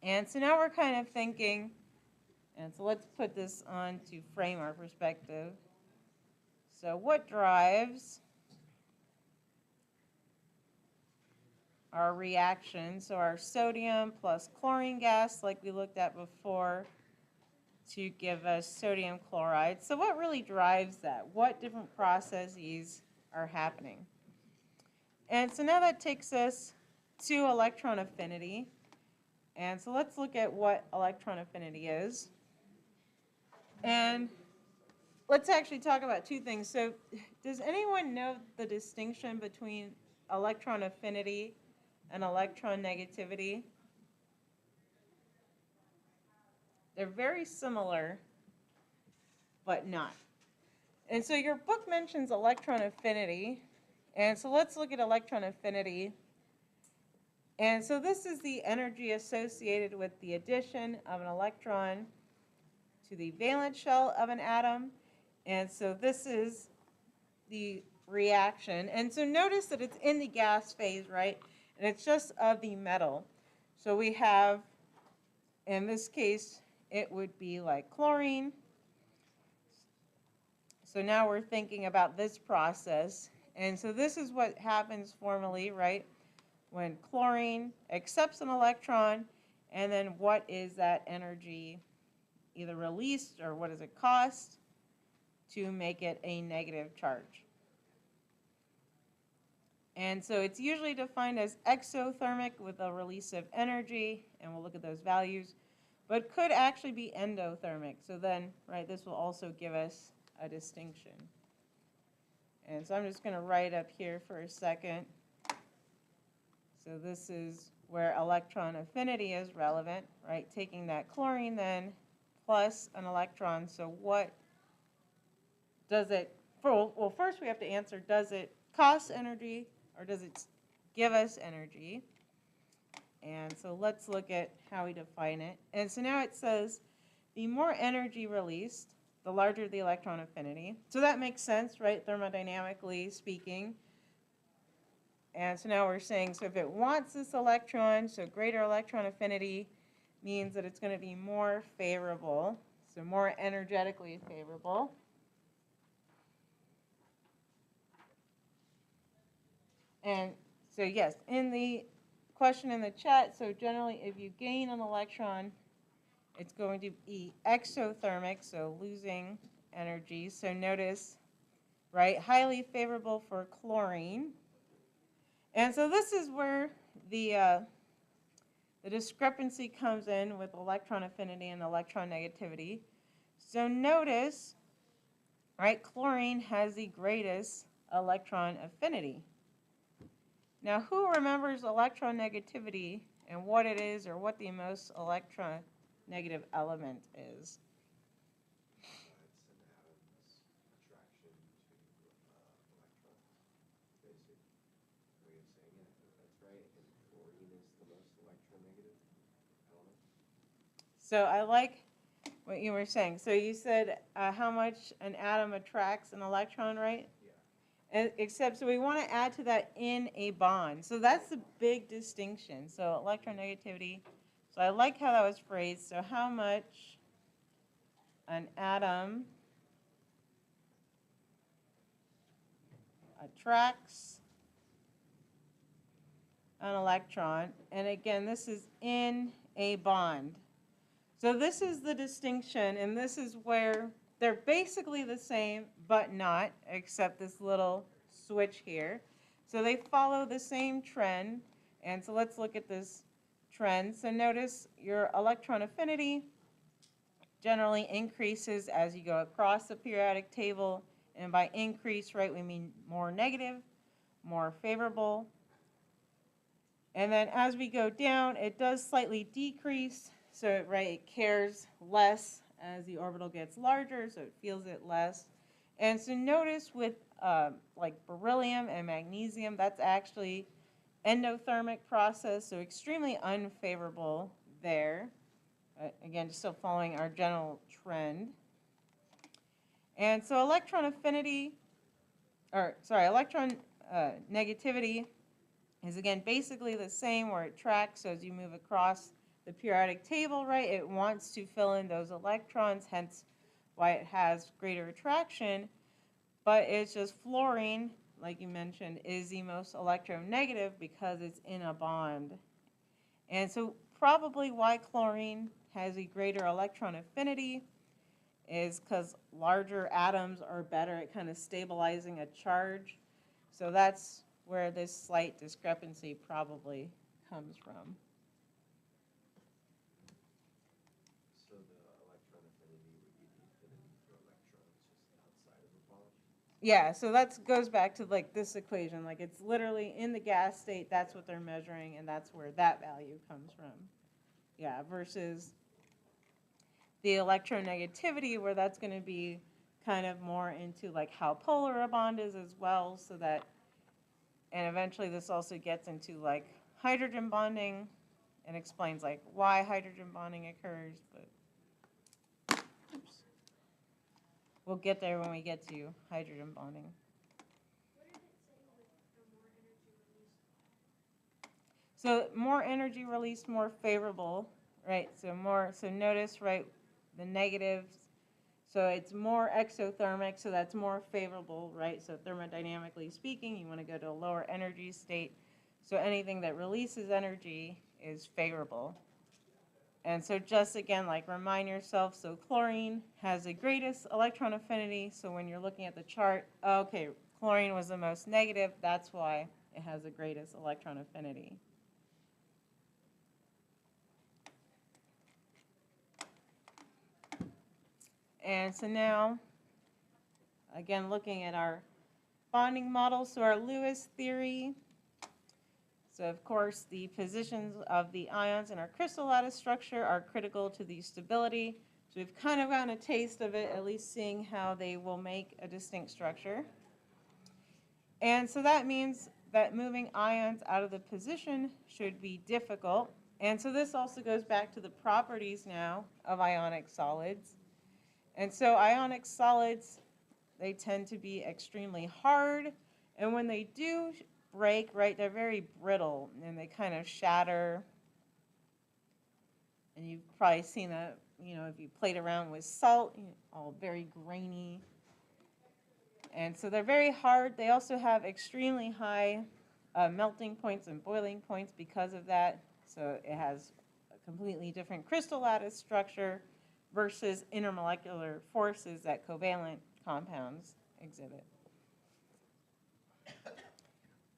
And so now we're kind of thinking, and so let's put this on to frame our perspective. So what drives our reaction? So our sodium plus chlorine gas, like we looked at before, to give us sodium chloride. So what really drives that? What different processes are happening? And so now that takes us to electron affinity. And so let's look at what electron affinity is. And let's actually talk about two things. So does anyone know the distinction between electron affinity and electron negativity? They're very similar, but not. And so your book mentions electron affinity. And so let's look at electron affinity. And so this is the energy associated with the addition of an electron to the valence shell of an atom. And so this is the reaction. And so notice that it's in the gas phase, right? And it's just of the metal. So we have, in this case, it would be like chlorine. So now we're thinking about this process. And so this is what happens formally, right? When chlorine accepts an electron, and then what is that energy either released or what does it cost? to make it a negative charge. And so it's usually defined as exothermic with a release of energy, and we'll look at those values, but could actually be endothermic. So then, right, this will also give us a distinction. And so I'm just going to write up here for a second. So this is where electron affinity is relevant, right? Taking that chlorine then plus an electron. So what does it, well, first we have to answer, does it cost energy or does it give us energy? And so let's look at how we define it. And so now it says the more energy released, the larger the electron affinity. So that makes sense, right, thermodynamically speaking. And so now we're saying, so if it wants this electron, so greater electron affinity means that it's going to be more favorable, so more energetically favorable. And so yes, in the question in the chat, so generally if you gain an electron, it's going to be exothermic, so losing energy. So notice, right, highly favorable for chlorine. And so this is where the discrepancy comes in with electron affinity and electron negativity. So notice, right, chlorine has the greatest electron affinity. Now, who remembers electron negativity and what it is or what the most electron negative element is? It's an atom's attraction to electrons. Basic way of saying it, but that's right. And chlorine is the most electronegative element. So I like what you were saying. So you said how much an atom attracts an electron, right? Yeah. Except, so we want to add to that in a bond. So that's the big distinction. So electronegativity. So I like how that was phrased. So how much an atom attracts an electron. And again, this is in a bond. So this is the distinction, and this is where they're basically the same, but not, except this little switch here. So they follow the same trend, and so let's look at this trend. So notice your electron affinity generally increases as you go across the periodic table, and by increase, right, we mean more negative, more favorable. And then as we go down, it does slightly decrease. So, right, it cares less as the orbital gets larger, so it feels it less. And so notice with like beryllium and magnesium, that's actually endothermic process, so extremely unfavorable there. Again, just still following our general trend. And so electron affinity, or sorry, electron negativity is again basically the same where it tracks. So as you move across the periodic table, right, it wants to fill in those electrons, hence why it has greater attraction. But it's just fluorine, like you mentioned, is the most electronegative because it's in a bond. And so probably why chlorine has a greater electron affinity is because larger atoms are better at kind of stabilizing a charge. So that's where this slight discrepancy probably comes from. So the electron affinity would be the affinity for electrons just outside of the bond? Yeah, so that goes back to like this equation. Like it's literally in the gas state, that's what they're measuring, and that's where that value comes from. Yeah, versus the electronegativity, where that's going to be kind of more into like how polar a bond is as well, so that, and eventually this also gets into like hydrogen bonding and explains like why hydrogen bonding occurs, but oops. We'll get there when we get to hydrogen bonding. What did it say with the more energy released? So more energy released, more favorable, right? So more, so notice, right, the negatives. So it's more exothermic, so that's more favorable, right? So thermodynamically speaking, you want to go to a lower energy state. So anything that releases energy is favorable. And so just again, like remind yourself, so chlorine has the greatest electron affinity. So when you're looking at the chart, okay, chlorine was the most negative. That's why it has the greatest electron affinity. And so now, again, looking at our bonding model, so our Lewis theory. So of course, the positions of the ions in our crystal lattice structure are critical to the stability. So we've kind of gotten a taste of it, at least seeing how they will make a distinct structure. And so that means that moving ions out of the position should be difficult. And so this also goes back to the properties now of ionic solids. And so ionic solids, they tend to be extremely hard. And when they do break, right, they're very brittle and they kind of shatter. And you've probably seen that, you know, if you played around with salt, all very grainy. And so they're very hard. They also have extremely high melting points and boiling points because of that. So it has a completely different crystal lattice structure versus intermolecular forces that covalent compounds exhibit.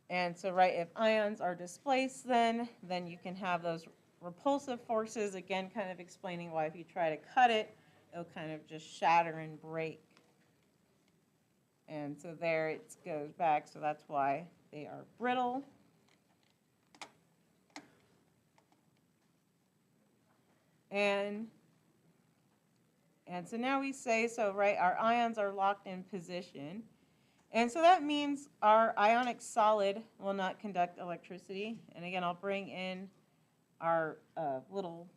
And so, right, if ions are displaced, then you can have those repulsive forces, again, kind of explaining why if you try to cut it, it'll kind of just shatter and break. And so there it goes back, so that's why they are brittle. And so now we say, so right, our ions are locked in position. And so that means our ionic solid will not conduct electricity. And again, I'll bring in our little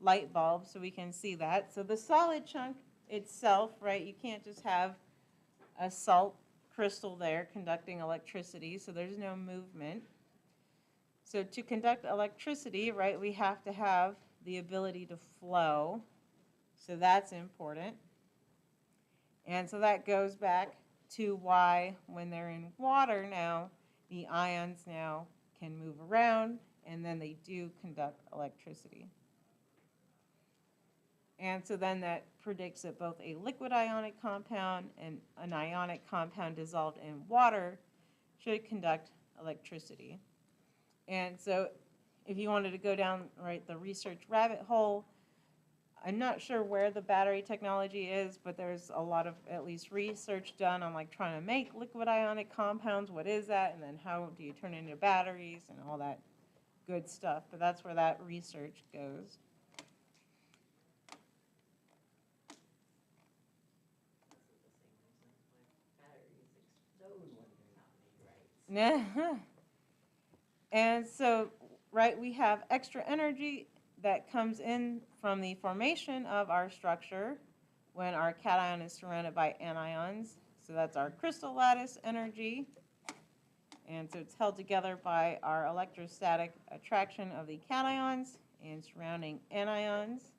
light bulb so we can see that. So the solid chunk itself, right, you can't just have a salt crystal there conducting electricity, so there's no movement. So to conduct electricity, right, we have to have the ability to flow. So that's important. And so that goes back to why when they're in water now, the ions now can move around and then they do conduct electricity. And so then that predicts that both a liquid ionic compound and an ionic compound dissolved in water should conduct electricity. And so if you wanted to go down, right, the research rabbit hole, I'm not sure where the battery technology is, but there's a lot of at least research done on like trying to make liquid ionic compounds. What is that? And then how do you turn it into batteries and all that good stuff. But that's where that research goes. And so, right, we have extra energy that comes in from the formation of our structure when our cation is surrounded by anions. So that's our crystal lattice energy. And so it's held together by our electrostatic attraction of the cations and surrounding anions.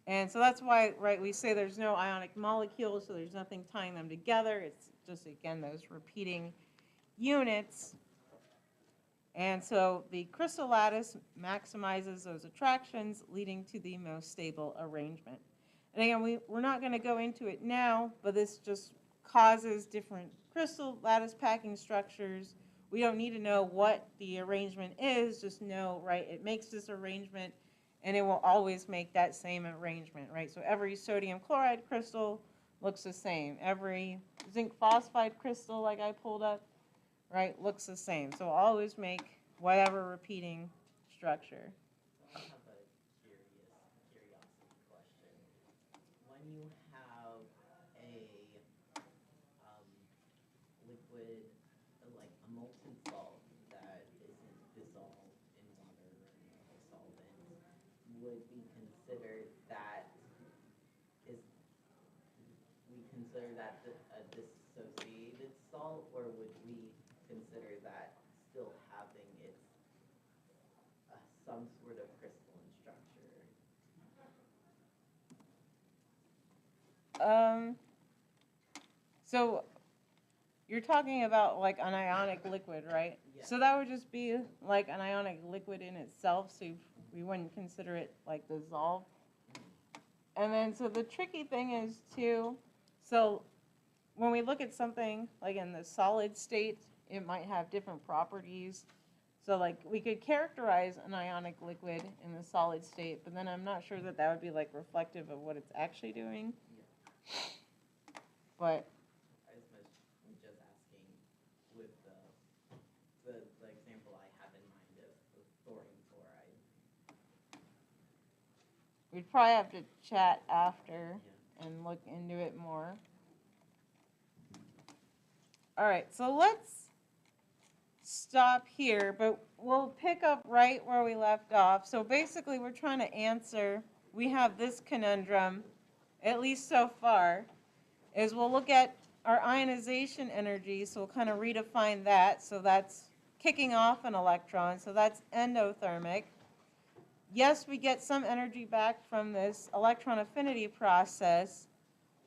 And so that's why, right, we say there's no ionic molecules, so there's nothing tying them together. It's just, again, those repeating units. And so the crystal lattice maximizes those attractions, leading to the most stable arrangement. And again, we're not going to go into it now, but this just causes different crystal lattice packing structures. We don't need to know what the arrangement is, just know, right, it makes this arrangement, and it will always make that same arrangement, right? So every sodium chloride crystal looks the same. Every zinc phosphide crystal, like I pulled up, right, looks the same. So always make whatever repeating structure. I have a curiosity question. When you have a liquid, like a molten salt that isn't dissolved in water or any other solvent, would we consider that a dissociated salt, or would we consider that still having its some sort of crystalline structure? So you're talking about like an ionic liquid, right? Yeah. So that would just be like an ionic liquid in itself, so we wouldn't consider it like dissolved. And then, so the tricky thing is too, so when we look at something like in the solid state, it might have different properties. So like we could characterize an ionic liquid in the solid state, but then I'm not sure that that would be like reflective of what it's actually doing. But I was just asking with the example I have in mind is the thorium chloride. we'd probably have to chat after and look into it more. All right, so let's stop here, but we'll pick up right where we left off. So basically, we're trying to answer, we have this conundrum, at least so far, is we'll look at our ionization energy, so we'll kind of redefine that. So that's kicking off an electron, so that's endothermic. Yes, we get some energy back from this electron affinity process,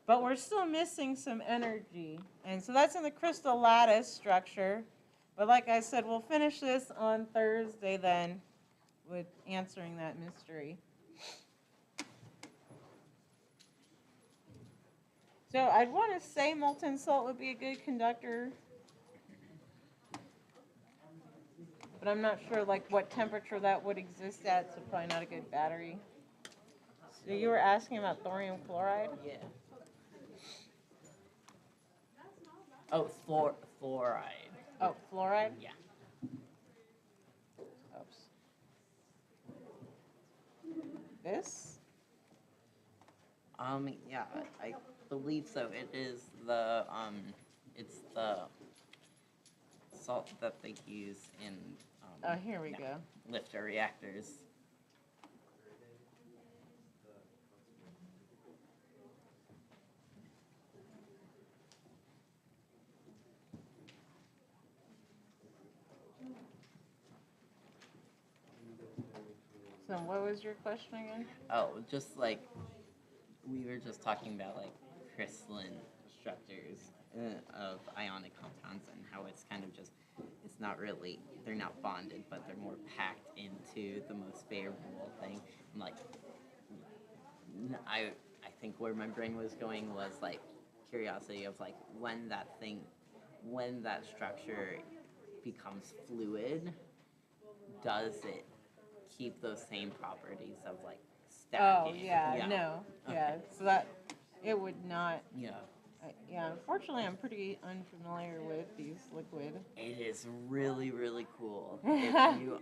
but we're still missing some energy. And so that's in the crystal lattice structure. But like I said, we'll finish this on Thursday then with answering that mystery. So I'd want to say molten salt would be a good conductor, but I'm not sure like what temperature that would exist at, so probably not a good battery. So you were asking about thorium chloride? Yeah. Oh, fluoride. Oh, fluoride? Yeah. Oops. This? Yeah, I believe so. It is the it's the salt that they use in Oh, here we go. lifter reactors. So what was your question again? Oh, just like we were just talking about like crystalline structures of ionic compounds and how it's kind of just it's not really they're not bonded but they're more packed into the most favorable thing. And like I think where my brain was going was like curiosity of like when that structure becomes fluid, does it keep those same properties of like Oh, stacking? yeah, no. Yeah, Okay. so that, it would not, Yeah. yeah, unfortunately, I'm pretty unfamiliar with these liquid. It is really, really cool. If you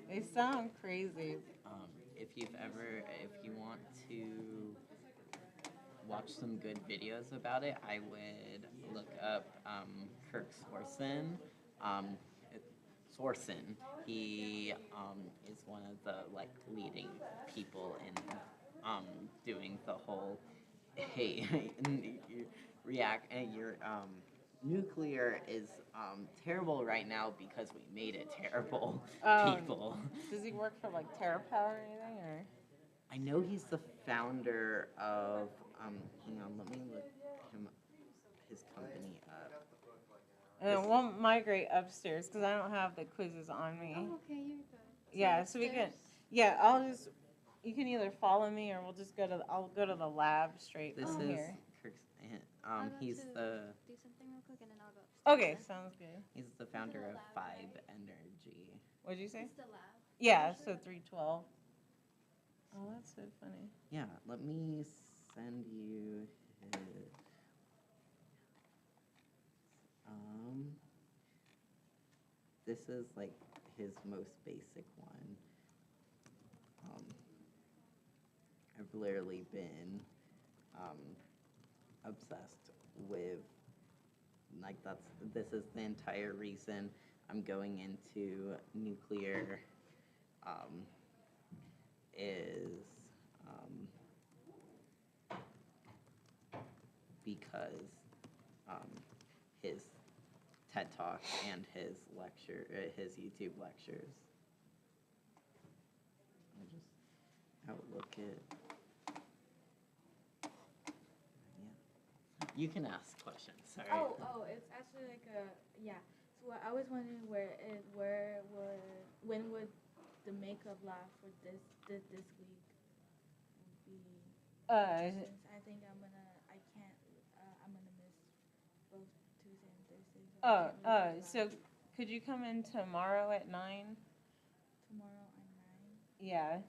They sound crazy. if you want to watch some good videos about it, I would look up Kirk Swarson. Swarson. He is one of the like leading people in doing the whole hey your nuclear is terrible right now because we made it terrible. People. Does he work for like TerraPower or anything, or? I know he's the founder of hang on, let me look his company up. And then we'll migrate upstairs because I don't have the quizzes on me. Oh, okay, you're good. Yeah, so we can. Yeah, you can either follow me or we'll just I'll go to the lab straight This from is here. Kirk's I'll go he's to the do something real quick and then I'll go. Okay, sounds good. he's the founder of lab, Five right? Energy. What'd you say? It's the lab. Yeah, so 312. Oh, that's so funny. Yeah, let me send you his this is like his most basic one. I've literally been obsessed with like this is the entire reason I'm going into nuclear is because his TED Talk and his his YouTube lectures. I'll just outlook it. You can ask questions. Sorry. Oh, it's actually like a yeah. So I was wondering when would the makeup lab for this week be? Since I think I'm gonna miss both Tuesday and Thursday. So I can't really do so could you come in tomorrow at 9? tomorrow at 9. Yeah.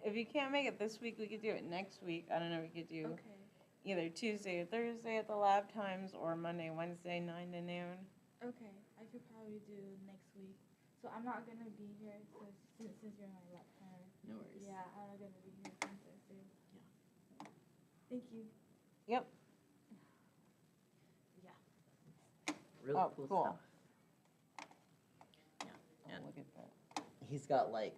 If you can't make it this week, we could do it next week. I don't know, we could do Okay. either Tuesday or Thursday at the lab times or Monday, Wednesday, 9 to noon. Okay, I could probably do next week. So I'm not gonna be here since you're my lab planner. No worries. Yeah, I'm not gonna be here on Thursday. Yeah. Thank you. Yep. Really Oh, cool cool. stuff. Yeah. Oh, And look at that. he's got like